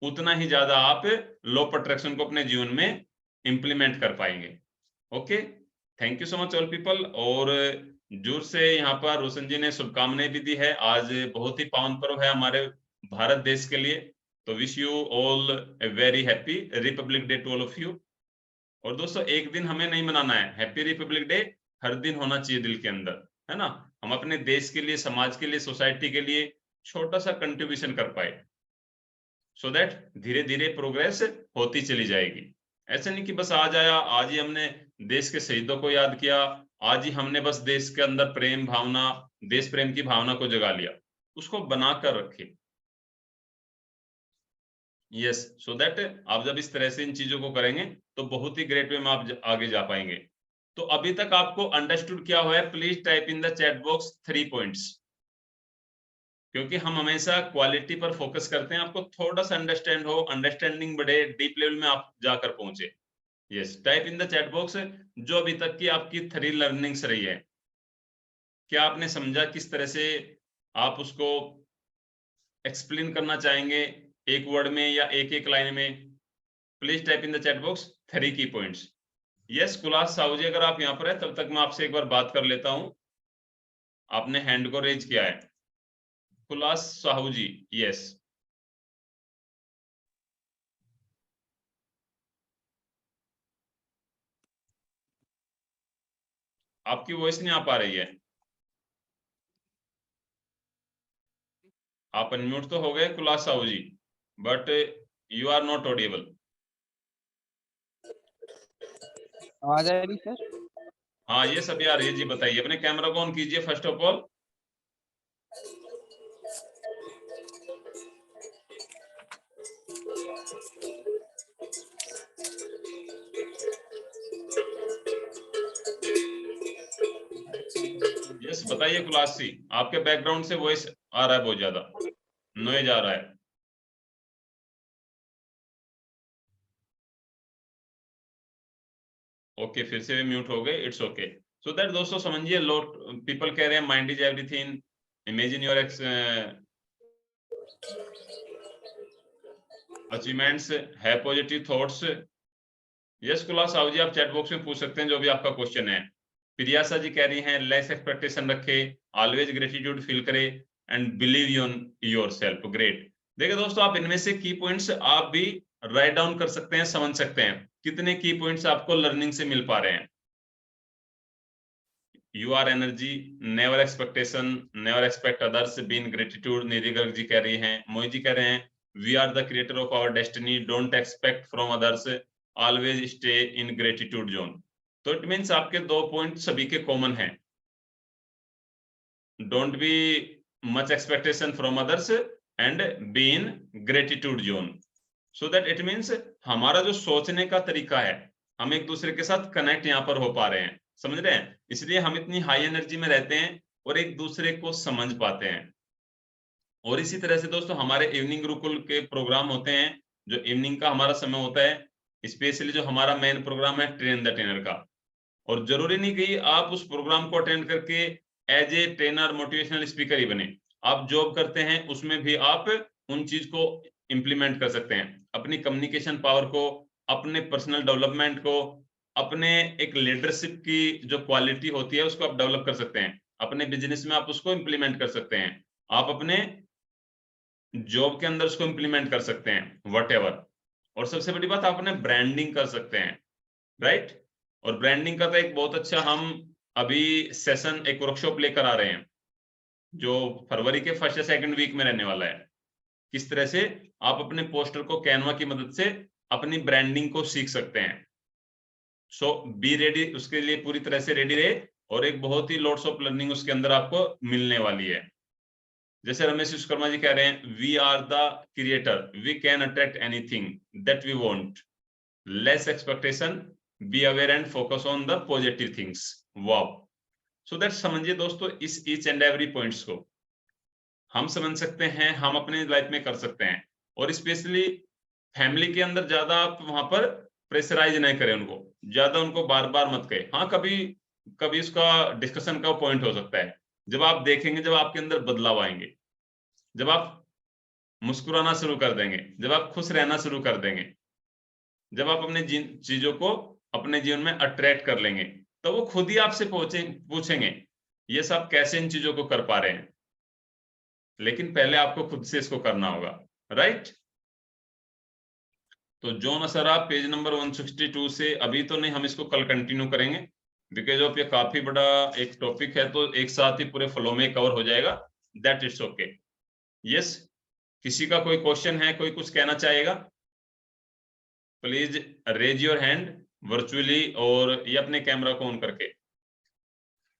S1: उतना ही ज्यादा आप लॉ ऑफ अट्रैक्शन को अपने जीवन में इंप्लीमेंट कर पाएंगे। Okay, thank you so much all people. और जोर से यहाँ पर रोशन जी ने शुभकामनाएं भी दी है। आज बहुत ही पावन पर्व है हमारे भारत देश के लिए। तो wish you all a very happy Republic Day to all of you. और दोस्तों एक दिन हमें नहीं मनाना है हैप्पी रिपब्लिक डे, हर दिन होना चाहिए दिल के अंदर, है ना। हम अपने देश के लिए, समाज के लिए, सोसाइटी के लिए छोटा सा कंट्रीब्यूशन कर पाए, सो दैट धीरे धीरे प्रोग्रेस होती चली जाएगी। ऐसा नहीं कि बस आज आया, आज ही हमने देश के शहीदों को याद किया, आज ही हमने बस देश के अंदर प्रेम भावना, देश प्रेम की भावना को जगा लिया, उसको बनाकर रखे। यस, सो दैट आप जब इस तरह से इन चीजों को करेंगे तो बहुत ही ग्रेट वे में आप आगे जा पाएंगे। तो अभी तक आपको अंडरस्टूड क्या हुआ है? Please type in the chat box 3 points, क्योंकि हम हमेशा क्वालिटी पर फोकस करते हैं, आपको थोड़ा सा अंडरस्टैंड हो, अंडरस्टैंडिंग बढ़े, डीप लेवल में आप जाकर पहुंचे। Yes, type in the chat box जो अभी तक की आपकी 3 लर्निंग्स रही है, क्या आपने समझा, किस तरह से आप उसको एक्सप्लेन करना चाहेंगे, एक वर्ड में या एक एक लाइन में? Please type in the chat box 3 की पॉइंट्स। यस, कुलास साहू जी, अगर आप यहाँ पर है तब तक मैं आपसे एक बार बात कर लेता हूं। आपने हैंड को रेज किया है, कुलास साहू जी। यस, आपकी वॉइस नहीं आ पा रही है, आप अनम्यूट तो हो गए Kulas Sahu ji, but you are not audible.
S4: आवाज आ रही सर?
S1: हाँ, ये सभी आ रही है जी। बताइए, अपने कैमरा को ऑन कीजिए फर्स्ट ऑफ ऑल। यस, बताइए कुलास सी, आपके बैकग्राउंड से वॉइस आ रहा है, बहुत ज्यादा नॉइज आ रहा है। ओके, फिर से भी म्यूट हो गए, इट्स ओके। सो दैट दोस्तों समझिए, लोट पीपल कह रहे हैं mind is everything, imagine your achievements, have positive thoughts. Yes Kulas Sahu ji, आप चैट बॉक्स में पूछ सकते हैं जो भी आपका क्वेश्चन है। प्रियासा जी कह रही हैं लेस एक्सपेक्टेशन रखे, ऑलवेज ग्रेटिट्यूड फील करे and believe in yourself. Great. देखिए दोस्तों, आप इनमें से की पॉइंट्स आप भी राइट डाउन कर सकते हैं, समझ सकते हैं कितने की पॉइंट्स आपको लर्निंग से मिल पा रहे हैं। You are energy, never expectation, never expect others, be in gratitude. Nidhi Garg ji कह रही हैं, मोहित जी कह रहे हैं we are the creator of our destiny, don't expect from others, always stay in gratitude zone. तो इट मीन्स आपके 2 पॉइंट सभी के कॉमन हैं, don't be much expectation from others and be in gratitude zone. So that it means हमारा जो सोचने का तरीका है, हम एक दूसरे के साथ कनेक्ट यहाँ पर हो पा रहे हैं, समझ रहे हैं, इसलिए हम इतनी हाई एनर्जी में रहते हैं और एक दूसरे को समझ पाते हैं। और इसी तरह से दोस्तों हमारे इवनिंग गुरुकुल के प्रोग्राम होते हैं, जो इवनिंग का हमारा समय होता है, स्पेशली जो हमारा मेन प्रोग्राम है ट्रेन द ट्रेनर का। और जरूरी नहीं कि आप उस प्रोग्राम को अटेंड करके as a trainer motivational speaker ही बने, आप जॉब करते हैं उसमें भी आप उन चीज को इंप्लीमेंट कर सकते हैं, अपनी कम्युनिकेशन पावर को, अपने पर्सनल डेवलपमेंट को, अपने एक लीडरशिप की जो क्वालिटी होती है उसको आप डेवलप कर सकते हैं, अपने बिजनेस में आप उसको इंप्लीमेंट कर सकते हैं, आप अपने जॉब के अंदर उसको इंप्लीमेंट कर सकते हैं, व्हाटएवर। और सबसे बड़ी बात, आप अपने ब्रांडिंग कर सकते हैं, राइट। और ब्रांडिंग का तो एक बहुत अच्छा हम अभी सेशन, एक वर्कशॉप लेकर आ रहे हैं जो फरवरी के 1st या 2nd वीक में रहने वाला है। किस तरह से आप अपने पोस्टर को कैनवा की मदद से अपनी ब्रांडिंग को सीख सकते हैं। सो बी रेडी, उसके लिए पूरी तरह से रेडी रहे, और एक बहुत ही लॉट्स ऑफ लर्निंग उसके अंदर आपको मिलने वाली है। जैसे रमेश विश्वकर्मा जी कह रहे हैं we are the creator, we can attract anything that we want, less expectation, be aware and focus on the positive things. Wow. So that समझिए दोस्तों, इस ईच एंड एवरी पॉइंट्स को हम समझ सकते हैं, हम अपने लाइफ में कर सकते हैं। और स्पेशली फैमिली के अंदर ज्यादा आप वहां पर प्रेशराइज नहीं करें, उनको ज्यादा, उनको बार बार मत कहें। हाँ, कभी कभी उसका डिस्कशन का पॉइंट हो सकता है, जब आप देखेंगे, जब आपके अंदर बदलाव आएंगे, जब आप मुस्कुराना शुरू कर देंगे, जब आप खुश रहना शुरू कर देंगे, जब आप अपने चीजों को अपने जीवन में अट्रैक्ट कर लेंगे, तो वो खुद ही आपसे पूछेंगे ये सब कैसे इन चीजों को कर पा रहे हैं। लेकिन पहले आपको खुद से इसको करना होगा, राइट। तो जॉन असरा पेज नंबर 162 से, अभी तो नहीं, हम इसको कल कंटिन्यू करेंगे, बिकॉज ऑफ ये काफी बड़ा एक टॉपिक है, तो एक साथ ही पूरे फ्लो में कवर हो जाएगा, दैट इट्स ओके। यस, किसी का कोई क्वेश्चन है, कोई कुछ कहना चाहेगा? Please raise your hand virtually, और ये अपने कैमरा को ऑन करके।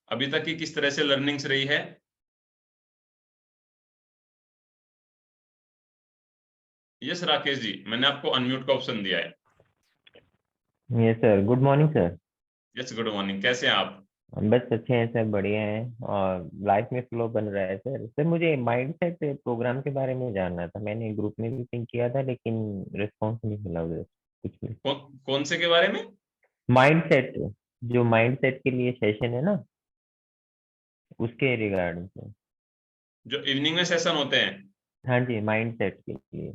S1: अभी तक की किस तरह से लर्निंग्स रही है? यस राकेश जी, मैंने आपको अनम्यूट का ऑप्शन दिया है।
S5: Yes sir, good morning sir.
S1: Yes good morning, कैसे हैं आप?
S5: बस अच्छे हैं सर, बढ़िया हैं और लाइफ में फ्लो बन रहा है सर। सर मुझे माइंडसेट प्रोग्राम के बारे में जानना था, मैंने ग्रुप में भी पिंक किया था लेकिन रिस्पॉन्स नहीं मिला उधर कुछ भी।
S1: कौन से के बारे में?
S5: माइंडसेट, जो माइंडसेट के लिए सेशन है ना, उसके रिगार्डिंग सर।
S1: जो इवनिंग में सेशन होते हैं?
S5: हाँ जी, माइंडसेट के लिए।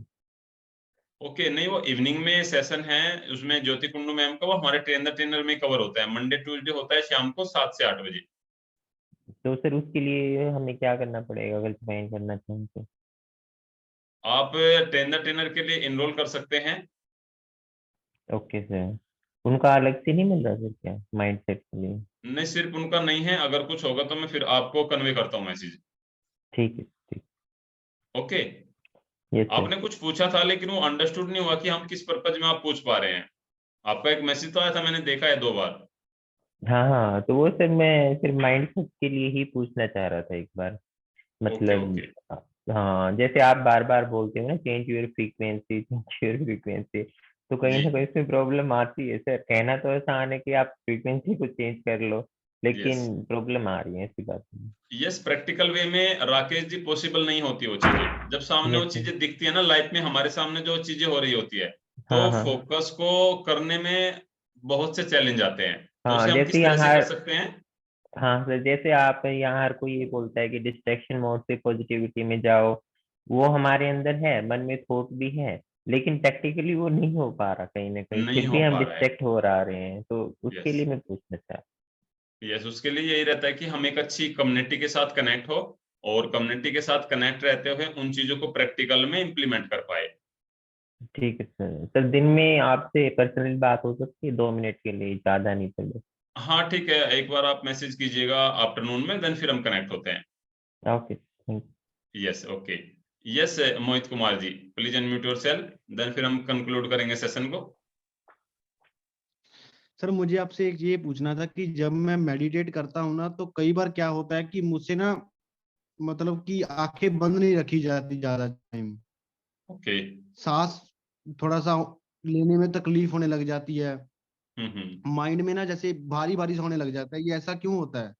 S1: ओके, नहीं वो इवनिंग में सेशन है, उसमें ज्योति कुंडू मैम का वो हमारे ट्रेनर में कवर होता है। मंडे ट्यूसडे होता है शाम को 7 से 8 बजे।
S5: तो सर उसके लिए हमें क्या करना पड़ेगा अगर ज्वाइन करना चाहें तो?
S1: आप ट्रेनर के लिए इनरोल कर सकते हैं।
S5: ओके सर, उनका अलग से नहीं मिल रहा सर क्या माइंडसेट के लिए?
S1: नहीं, सिर्फ उनका नहीं है, अगर कुछ होगा तो मैं फिर आपको कन्वे करता हूँ मैसेज।
S5: ठीक है, ठीक।
S1: Okay,
S5: yes sir.
S1: आपने कुछ पूछा था लेकिन वो अंडरस्टूड नहीं हुआ कि हम किस पर्पज में आप पूछ पा रहे हैं। आपका एक मैसेज तो आया था, मैंने देखा है 2 बार।
S5: हाँ हाँ, तो वो सर मैं सिर्फ माइंडसेट के लिए ही पूछना चाह रहा था एक बार,
S1: ओके
S5: मतलब
S1: ओके,
S5: हाँ जैसे आप बार बार बोलते हो ना, change your frequency, change your frequency, तो कहीं
S1: जी
S5: ना कहीं इसमें प्रॉब्लम आती है सर। कहना तो आसान है कि आप फ्रीक्वेंसी को चेंज कर लो,
S1: यस
S5: लेकिन प्रॉब्लम आ रही है ऐसी बात नहीं।
S1: यस, प्रैक्टिकल वे में राकेश जी पॉसिबल नहीं होती वो चीजें। जब सामने वो
S5: यस सर।
S1: चीजें दिखती है ना लाइफ में, हमारे सामने जो चीजें हो रही होती है, तो
S5: हाँ हाँ
S1: फोकस को करने में बहुत से चैलेंज आते हैं। तो
S5: हाँ,
S1: उसे हम
S5: जैसे
S1: किस तरह से
S5: यहाँ,
S1: कर सकते हैं?
S5: हाँ सर, जैसे आप यहाँ हर कोई ये बोलता है कि डिस्ट्रैक्शन मोड से पॉजिटिविटी में जाओ, वो हमारे अंदर है, मन में थॉट भी है, लेकिन प्रैक्टिकली वो नहीं हो पा रहा कहीं ना कहीं,
S1: नहीं
S5: फिर
S1: हो
S5: भी हम
S1: पा रहा है।
S5: डिस्ट्रैक्ट हो रहे हैं, तो उसके
S1: यस
S5: लिए मैं पूछना चाह।
S1: यस, उसके लिए यही रहता है कि हम एक अच्छी कम्युनिटी के साथ कनेक्ट हो, और कम्युनिटी के साथ कनेक्ट रहते हुए उन चीजों को प्रैक्टिकल में इम्प्लीमेंट कर पाए।
S5: ठीक है सर। सर दिन में आपसे पर्सनली बात हो सकती है 2 मिनट के लिए, ज्यादा नहीं तो बस।
S1: हाँ ठीक है, एक बार आप मैसेज कीजिएगा आफ्टरनून में, देन फिर हम कनेक्ट होते हैं।
S5: Okay, thank
S1: yes okay. Yes Mohit Kumar ji, please unmute yourself, then फिर हम कंक्लूड करेंगे सेशन को।
S2: सर मुझे आपसे एक ये पूछना था कि जब मैं मेडिटेट करता हूँ ना, तो कई बार क्या होता है कि मुझसे ना, मतलब कि आंखें बंद नहीं रखी जाती ज्यादा टाइम।
S1: ओके।
S2: सांस थोड़ा सा लेने में तकलीफ होने लग जाती है।
S1: हम्म।
S2: माइंड में ना जैसे भारी भारी सा होने लग जाता है, ये ऐसा क्यों होता है?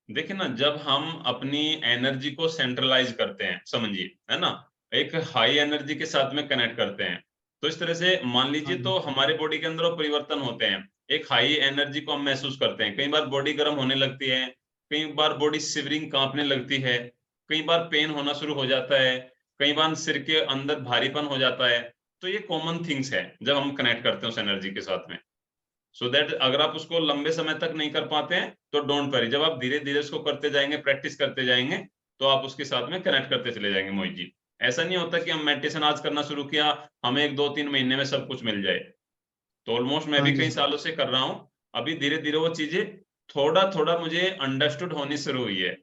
S1: देखिए ना, जब हम अपनी एनर्जी को सेंट्रलाइज करते हैं, समझिए, है ना, एक हाई एनर्जी के साथ में कनेक्ट करते हैं, तो इस तरह से मान
S2: हाँ
S1: लीजिए,
S2: जी।
S1: तो हमारे बॉडी के अंदर वो परिवर्तन होते हैं। एक हाई एनर्जी को हम महसूस करते हैं, कई बार बॉडी गर्म होने लगती है, कई बार बॉडी शिवरिंग कांपने लगती है, कई बार पेन होना शुरू हो जाता है, कई बार सिर के अंदर भारीपन हो जाता है। तो ये कॉमन थिंग्स है जब हम कनेक्ट करते हैं उस एनर्जी के साथ में। सो दैट अगर आप उसको लंबे समय तक नहीं कर पाते हैं तो डोंट वरी, जब आप धीरे धीरे उसको करते जाएंगे, प्रैक्टिस करते जाएंगे, तो आप उसके साथ में कनेक्ट करते चले जाएंगे मोहित जी। ऐसा नहीं होता कि हम मेडिटेशन आज करना शुरू किया, हमें 1 2 3 महीने में सब कुछ मिल जाए। तो ऑलमोस्ट मैं
S2: हाँ
S1: भी
S2: जी
S1: कई
S2: सर।
S1: सालों से कर रहा हूँ, अभी धीरे धीरे वो चीजें थोड़ा थोड़ा मुझे अंडरस्टूड होनी शुरू हुई है।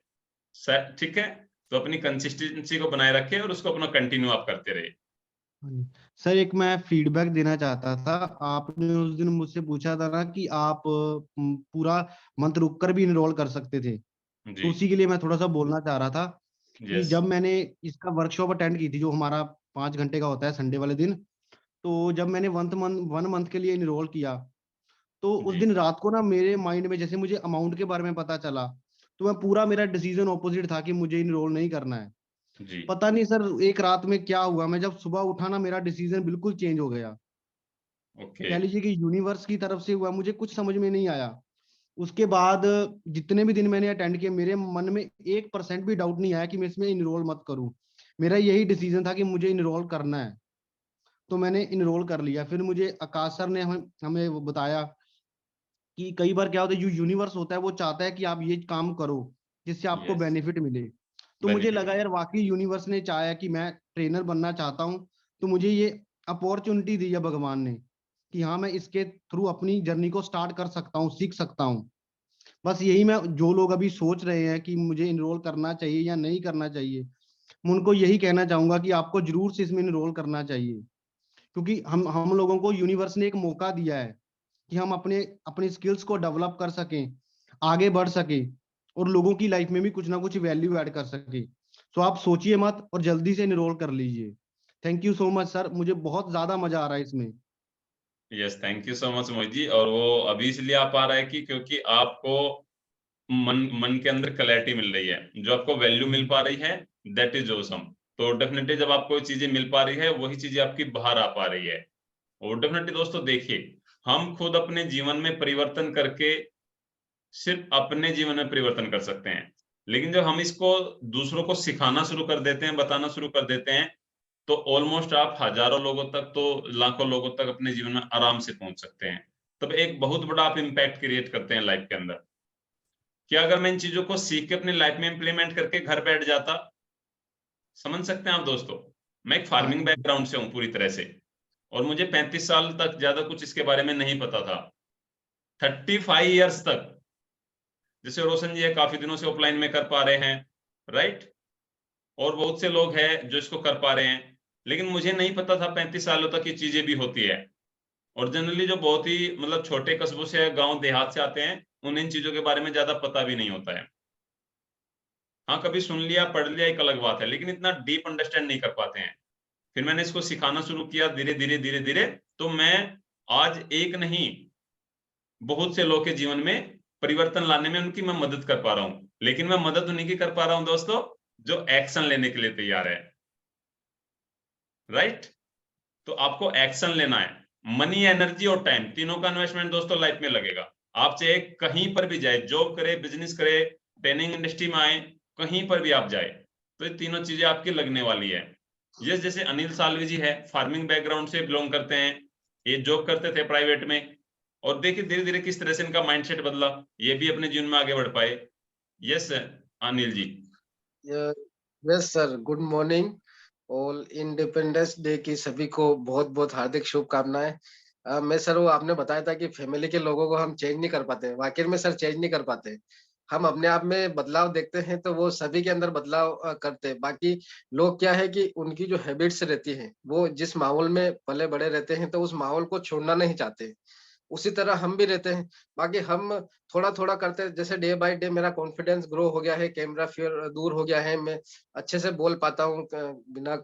S1: ठीक है, तो अपनी कंसिस्टेंसी को बनाए रखे और उसको अपना कंटिन्यू आप करते रहे।
S2: हाँ जी। सर एक मैं फीडबैक देना चाहता था। आपने उस दिन मुझसे पूछा था ना कि आप पूरा मंथ रुक कर भी इनरोल कर सकते थे, तो
S1: जी।
S2: उसी के लिए मैं थोड़ा सा बोलना चाह रहा था कि
S1: यस
S2: जब मैंने इसका वर्कशॉप अटेंड की थी, जो हमारा 5 घंटे का होता है संडे वाले दिन, तो जब मैंने 1 मंथ के लिए इनरोल किया, तो उस
S1: जी
S2: दिन रात को ना मेरे माइंड में जैसे मुझे अमाउंट के बारे में पता चला, तो मैं पूरा, मेरा डिसीजन ऑपोजिट था कि मुझे इनरोल नहीं करना है।
S1: जी।
S2: पता नहीं सर एक रात में क्या हुआ, मैं जब सुबह उठा ना, मेरा डिसीजन बिल्कुल चेंज हो गया।
S1: ओके।
S2: कह लीजिए कि यूनिवर्स की तरफ से हुआ, मुझे कुछ समझ में नहीं आया। उसके बाद जितने भी दिन मैंने अटेंड किए, मेरे मन में 1% भी डाउट नहीं आया कि मैं इसमें इनरोल मत करूं। मेरा यही डिसीजन था कि मुझे इनरोल करना है, तो मैंने इनरोल कर लिया। फिर मुझे आकाश सर ने हमें वो बताया कि कई बार क्या होता है, जो यूनिवर्स होता है वो चाहता है कि आप ये काम करो जिससे आपको
S1: यस,
S2: बेनिफिट मिले। तो मुझे
S1: बेनिफिट
S2: लगा
S1: मिले।
S2: यार वाकई यूनिवर्स ने चाहा कि मैं ट्रेनर बनना चाहता हूँ, तो मुझे ये अपॉर्चुनिटी दी है भगवान ने कि हाँ मैं इसके थ्रू अपनी जर्नी को स्टार्ट कर सकता हूँ, सीख सकता हूँ। बस यही मैं, जो लोग अभी सोच रहे हैं कि मुझे इनरोल करना चाहिए या नहीं करना चाहिए, मैं उनको यही कहना चाहूंगा कि आपको जरूर से इसमें इनरोल करना चाहिए, क्योंकि हम लोगों को यूनिवर्स ने एक मौका दिया है कि हम अपने अपनी स्किल्स को डेवलप कर सकें, आगे बढ़ सके और लोगों की लाइफ में भी कुछ ना कुछ वैल्यू ऐड कर सके। तो आप सोचिए मत और जल्दी से इनरोल कर लीजिए। Thank you so much sir, मुझे बहुत ज्यादा मजा आ रहा है इसमें।
S1: Yes, thank you so much Mohit ji. और वो अभी इसलिए आ पा रहा है कि क्योंकि आपको मन के अंदर क्लैरिटी मिल रही है, जो आपको वैल्यू मिल पा रही है, दैट इज ऑसम। तो डेफिनेटली जब आपको चीजें मिल पा रही है, वही चीजें आपकी बाहर आ पा रही है। और डेफिनेटली दोस्तों देखिए, हम खुद अपने जीवन में परिवर्तन करके सिर्फ अपने जीवन में परिवर्तन कर सकते हैं, लेकिन जब हम इसको दूसरों को सिखाना शुरू कर देते हैं, बताना शुरू कर देते हैं, तो ऑलमोस्ट आप हजारों लोगों तक, तो लाखों लोगों तक अपने जीवन में आराम से पहुंच सकते हैं। तब एक बहुत बड़ा आप इम्पैक्ट क्रिएट करते हैं लाइफ के अंदर। क्या अगर मैं इन चीजों को सीख के अपनी लाइफ में इंप्लीमेंट करके घर बैठ जाता? समझ सकते हैं आप दोस्तों, मैं एक
S2: हाँ
S1: फार्मिंग
S2: जी।
S1: बैकग्राउंड से हूं पूरी तरह से, और मुझे 35 साल तक ज्यादा कुछ इसके बारे में नहीं पता था। 35 ईयर्स तक, जैसे रोशन जी है, काफी दिनों से ऑफलाइन में कर पा रहे हैं, राइट, और बहुत से लोग हैं जो इसको कर पा रहे हैं, लेकिन मुझे नहीं पता था 35 सालों तक ये चीजें भी होती है। और जनरली जो बहुत ही मतलब छोटे कस्बों से, गांव देहात से आते हैं, उन्हें इन चीजों के बारे में ज्यादा पता भी नहीं होता है। हाँ, कभी सुन लिया, पढ़ लिया, एक अलग बात है, लेकिन इतना डीप अंडरस्टैंड नहीं कर पाते हैं। फिर मैंने इसको सिखाना शुरू किया धीरे धीरे धीरे धीरे, तो मैं आज एक नहीं, बहुत से लोग के जीवन में परिवर्तन लाने में उनकी मैं मदद कर पा रहा हूं। लेकिन मैं मदद उन्हीं की कर पा रहा हूं दोस्तों, जो एक्शन लेने के लिए तैयार है, राइट। तो आपको एक्शन लेना है। मनी, एनर्जी और टाइम, तीनों का इन्वेस्टमेंट दोस्तों लाइफ में लगेगा। आप चाहे कहीं पर भी जाए, जॉब करे, बिजनेस करे, ट्रेनिंग इंडस्ट्री में आए, कहीं पर भी आप जाए, तो ये तीनों चीजें आपकी लगने वाली है। ये जैसे अनिल साल्वी जी है, फार्मिंग बैकग्राउंड से बिलोंग करते हैं, ये जॉब करते थे प्राइवेट में, और देखिए धीरे धीरे किस तरह से इनका माइंडसेट बदला, ये भी अपने जीवन में आगे बढ़ पाए। Yes Anil ji.
S6: Yes sir, good morning. All independence day की सभी को बहुत बहुत हार्दिक शुभकामनाएं। मैं सर, वो आपने बताया था कि फैमिली के लोगों को हम चेंज नहीं कर पाते, वाकई में सर चेंज नहीं कर पाते। हम अपने आप में बदलाव देखते हैं तो वो सभी के अंदर बदलाव करते हैं। बाकी लोग क्या है कि उनकी जो हैबिट्स रहती है, वो जिस माहौल में पले बड़े रहते हैं तो उस माहौल को छोड़ना नहीं चाहते। उसी तरह हम भी रहते हैं। बाकी हम थोड़ा-थोड़ा करते हैं, जैसे डे बाय डे मेरा कॉन्फिडेंस ग्रो हो गया है, कैमरा फियर दूर हो गया है, मैं अच्छे से बोल पाता हूँ बिना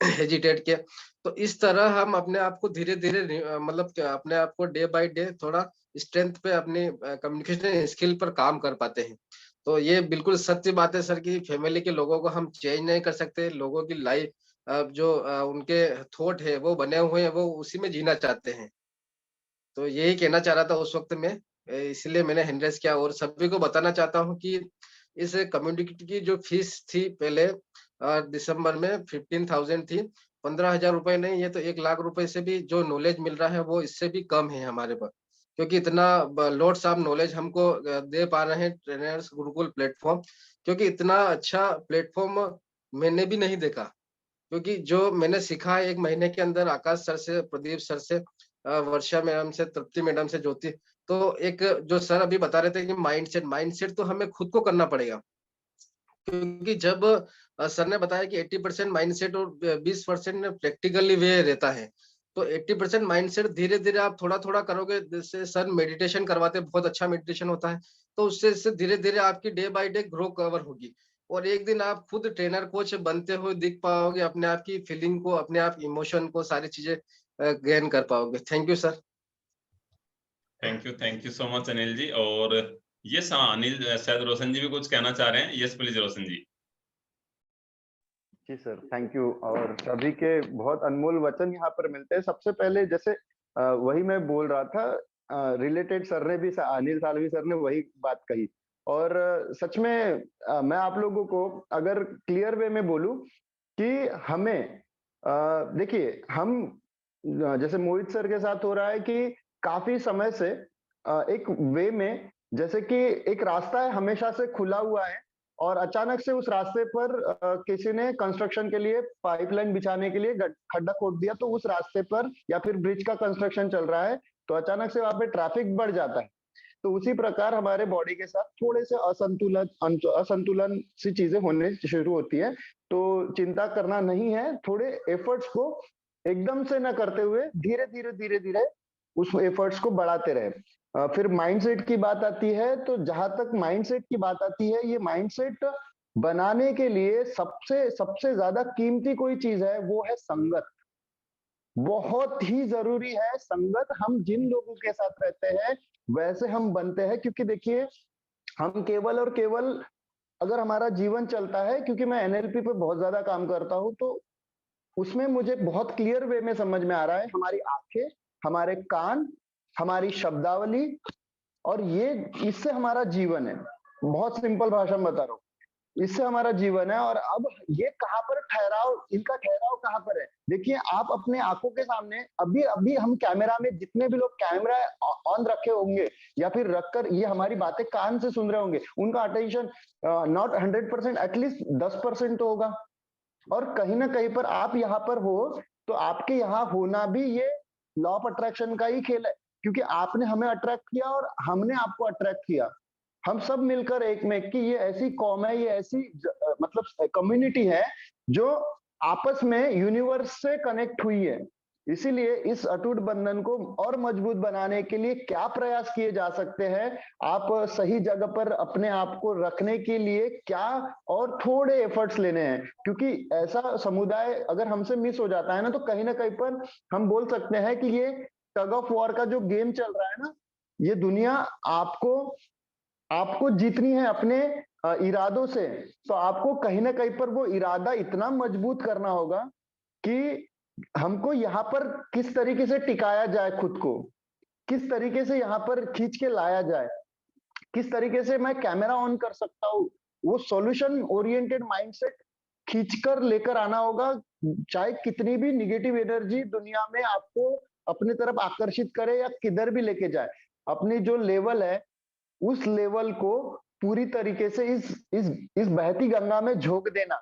S6: हेजिटेट के। तो इस तरह हम अपने आप को धीरे-धीरे मतलब क्या, अपने आप को डे बाय डे थोड़ा स्ट्रेंथ पे, अपनी कम्युनिकेशन स्किल पर काम कर पाते हैं। तो ये बिल्कुल सत्य बात है सर कि फैमिली के लोगों को हम चेंज नहीं कर सकते। लोगों की लाइफ जो उनके थॉट है वो बने हुए हैं, वो उसी में जीना चाहते हैं। तो यही कहना चाह रहा था उस वक़्त मैं, इसलिए मैंने हैंड रेज़ किया। और सभी को बताना चाहता हूँ कि इस कम्युनिटी की जो फीस थी पहले दिसंबर में 15,000 थी। 15,000 रुपए नहीं, ये तो 1 लाख रुपए से भी जो नॉलेज मिल रहा है वो इससे भी कम है हमारे पास। क्योंकि इतना लोड्स ऑफ नॉलेज हमको दे पा रहे हैं ट्रेनर्स गुरुकुल प्लेटफ़ॉर्म, क्योंकि इतना अच्छा प्लेटफ़ॉर्म मैंने भी नहीं देखा। क्योंकि जो मैंने सीखा है 1 महीने के अंदर आकाश सर से, प्रदीप सर से, वर्षा मैडम से, तृप्ति मैडम से, ज्योति, तो एक जो सर अभी बता रहे थे कि माइंडसेट माइंडसेट तो हमें खुद को करना पड़ेगा। क्योंकि जब सर ने बताया कि 80% माइंडसेट और 20% प्रैक्टिकली वे रहता है। तो 80% माइंडसेट धीरे-धीरे आप थोड़ा-थोड़ा करोगे, जैसे सर मेडिटेशन करवाते हैं, बहुत अच्छा मेडिटेशन होता है। तो उससे धीरे-धीरे आपकी day by day grow cover होगी। और एक दिन आप खुद ट्रेनर कोच बनते हुए दिख पाओगे, अपने आप की फीलिंग को, अपने आप इमोशन को, सारी चीज़ें गेन कर पाओगे। Thank you sir.
S1: Thank you so much Anil ji. और यस, हाँ अनिल, शायद रोशन जी भी कुछ कहना चाह रहे हैं। Yes please Roshan ji.
S3: Ji sir, thank you. और सभी के बहुत अनमोल वचन यहाँ पर मिलते हैं। सबसे पहले जैसे वही मैं बोल रहा था, रिलेटेड सर ने भी, अनिल साल्वी सर ने वही बात कही। और सच में मैं आप लोगों को अगर क्लियर वे में बोलूं कि हमें देखिए, हम जैसे मोहित सर के साथ हो रहा है कि काफी समय से एक वे में, जैसे कि एक रास्ता है हमेशा से खुला हुआ है और अचानक से उस रास्ते पर किसी ने कंस्ट्रक्शन के लिए पाइपलाइन बिछाने के लिए खड्डा खोद दिया, तो उस रास्ते पर या फिर ब्रिज का कंस्ट्रक्शन चल रहा है तो अचानक से वहां पे ट्रैफिक बढ़ जाता है। तो उसी प्रकार हमारे बॉडी के साथ थोड़े से असंतुलन सी चीजें होने शुरू होती है। तो चिंता करना नहीं है, थोड़े एफर्ट्स को एकदम से ना करते हुए धीरे धीरे उस एफर्ट्स को बढ़ाते रहे। फिर माइंडसेट की बात आती है, तो जहां तक माइंडसेट की बात आती है, ये माइंडसेट बनाने के लिए सबसे ज्यादा कीमती कोई चीज है वो है संगत। बहुत ही जरूरी है संगत। हम जिन लोगों के साथ रहते हैं वैसे हम बनते हैं, क्योंकि देखिए हम केवल और केवल अगर हमारा जीवन चलता है, क्योंकि मैं एनएलपी पे बहुत ज्यादा काम करता हूं, तो उसमें मुझे बहुत क्लियर वे में समझ में आ रहा है हमारी आंखें, हमारे कान, हमारी शब्दावली, और ये इससे हमारा जीवन है। बहुत सिंपल भाषा में बता रहा हूँ, इससे हमारा जीवन है। और अब ये कहाँ पर इनका ठहराव कहाँ पर है? देखिए आप अपने आंखों के सामने अभी हम कैमरा में, जितने भी लोग कैमरा ऑन रखे होंगे या फिर रखकर ये हमारी बातें कान से सुन रहे होंगे, उनका अटेंशन नॉट 100%, एटलीस्ट 10% तो होगा। और कहीं ना कहीं पर आप यहाँ पर हो तो आपके यहाँ होना भी ये लॉ ऑफ अट्रैक्शन का ही खेल है, क्योंकि आपने हमें अट्रैक्ट किया और हमने आपको अट्रैक्ट किया। हम सब मिलकर एक में की ये ऐसी कॉम है, ये ऐसी मतलब कम्युनिटी है जो आपस में यूनिवर्स से कनेक्ट हुई है। इसीलिए इस अटूट बंधन को और मजबूत बनाने के लिए क्या प्रयास किए जा सकते हैं, आप सही जगह पर अपने आप को रखने के लिए क्या और थोड़े एफर्ट्स लेने हैं। क्योंकि ऐसा समुदाय अगर हमसे मिस हो जाता है ना, तो कहीं ना कहीं पर हम बोल सकते हैं कि ये टग ऑफ वॉर का जो गेम चल रहा है ना, ये दुनिया आपको जीतनी है अपने इरादों से, तो आपको कहीं ना कहीं पर वो इरादा इतना मजबूत करना होगा कि हमको यहाँ पर किस तरीके से टिकाया जाए, खुद को किस तरीके से यहाँ पर खींच के लाया जाए, किस तरीके से मैं कैमरा ऑन कर सकता हूँ, वो सॉल्यूशन ओरिएंटेड माइंडसेट खींचकर लेकर आना होगा। चाहे कितनी भी निगेटिव एनर्जी दुनिया में आपको अपनी तरफ आकर्षित करे या किधर भी लेके जाए, अपनी जो लेवल है उस लेवल को पूरी तरीके से इस बहती गंगा में झोंक देना।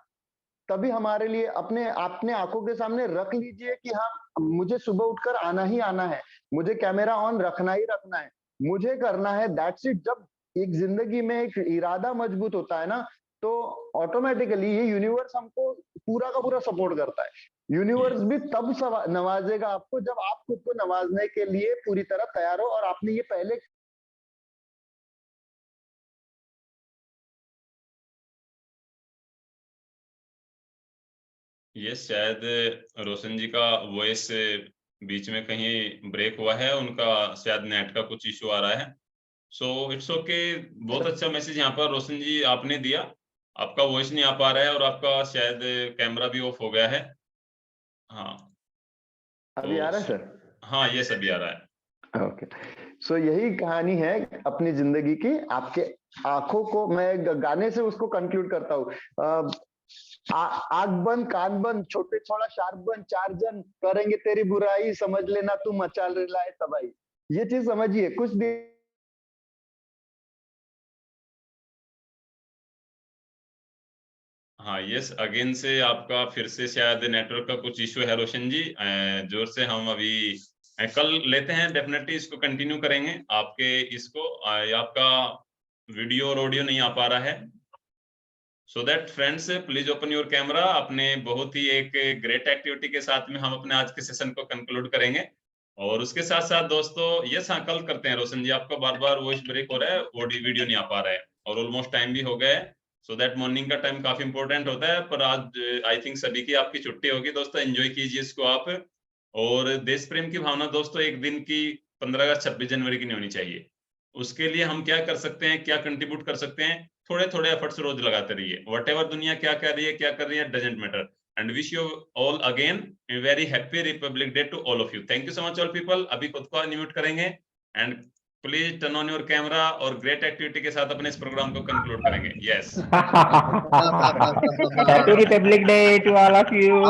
S3: तभी हमारे लिए अपने आंखों के सामने रख लीजिए कि हाँ, मुझे सुबह उठकर आना ही आना है, मुझे कैमरा ऑन रखना ही रखना है, मुझे करना है, दैट्स इट। जब एक जिंदगी में एक इरादा मजबूत होता है ना, तो ऑटोमेटिकली ये यूनिवर्स हमको पूरा का पूरा सपोर्ट करता है। यूनिवर्स भी तब नवाजेगा आपको जब आप खुद को नवाजने के लिए पूरी तरह तैयार हो। और आपने ये पहले
S1: ये शायद रोशन जी का वॉइस बीच में कहीं ब्रेक हुआ है, उनका शायद नेट का कुछ इशू आ रहा है। So it's okay. बहुत अच्छा मैसेज यहाँ पर रोशन जी आपने दिया। आपका वॉइस नहीं आ पा रहा है और आपका शायद कैमरा भी ऑफ हो गया है। हाँ,
S3: अभी आ रहा है सर?
S1: हाँ, ये सभी आ रहा है।
S3: ओके, सो यही कहानी है अपनी जिंदगी की। आपके आंखों को मैं गाने से उसको कंक्लूड करता हूँ। आंख बंद कान बंद, छोटे छोड़ा शार्प बन, 4 जन करेंगे तेरी बुराई, समझ लेना तू मचाल लाए तबाही। ये चीज समझिए। कुछ दिन
S1: हाँ, यस, अगेन से आपका फिर से शायद नेटवर्क का कुछ इश्यू है रोशन जी। जोर से हम अभी कल लेते हैं, डेफिनेटली इसको कंटिन्यू करेंगे। आपके इसको आपका वीडियो और ऑडियो नहीं आ पा रहा है। So that friends, please open your camera. अपने बहुत ही एक ग्रेट एक्टिविटी के साथ में हम अपने आज के सेशन को कंक्लूड करेंगे। और उसके साथ साथ दोस्तों, यस हाँ, कल करते हैं। रोशन जी, आपका बार बार वॉइस ब्रेक हो रहा है, ऑडियो वीडियो नहीं आ पा रहा है और ऑलमोस्ट टाइम भी हो गया है। सो दैट मॉर्निंग का टाइम काफी इंपॉर्टेंट होता है, पर आज आई थिंक सभी की आपकी छुट्टी होगी दोस्तों। एंजॉय कीजिए इसको आप। और देश प्रेम की भावना दोस्तों एक दिन की 15 अगस्त 26 जनवरी की नहीं होनी चाहिए। उसके लिए हम क्या कर सकते हैं, क्या कंट्रीब्यूट कर सकते हैं? थोड़े थोड़े एफर्ट्स रोज लगाते रहिए। व्हाटएवर दुनिया क्या कर रही है, क्या कर रही है, doesn't matter. And wish you all again a very happy Republic Day to all of you. Thank you so much all people. अभी खुद को अनम्यूट करेंगे and please turn on your camera और ग्रेट एक्टिविटी के साथ अपने इस programme को कंक्लूड करेंगे। Yes
S5: happy Republic Day to all of you.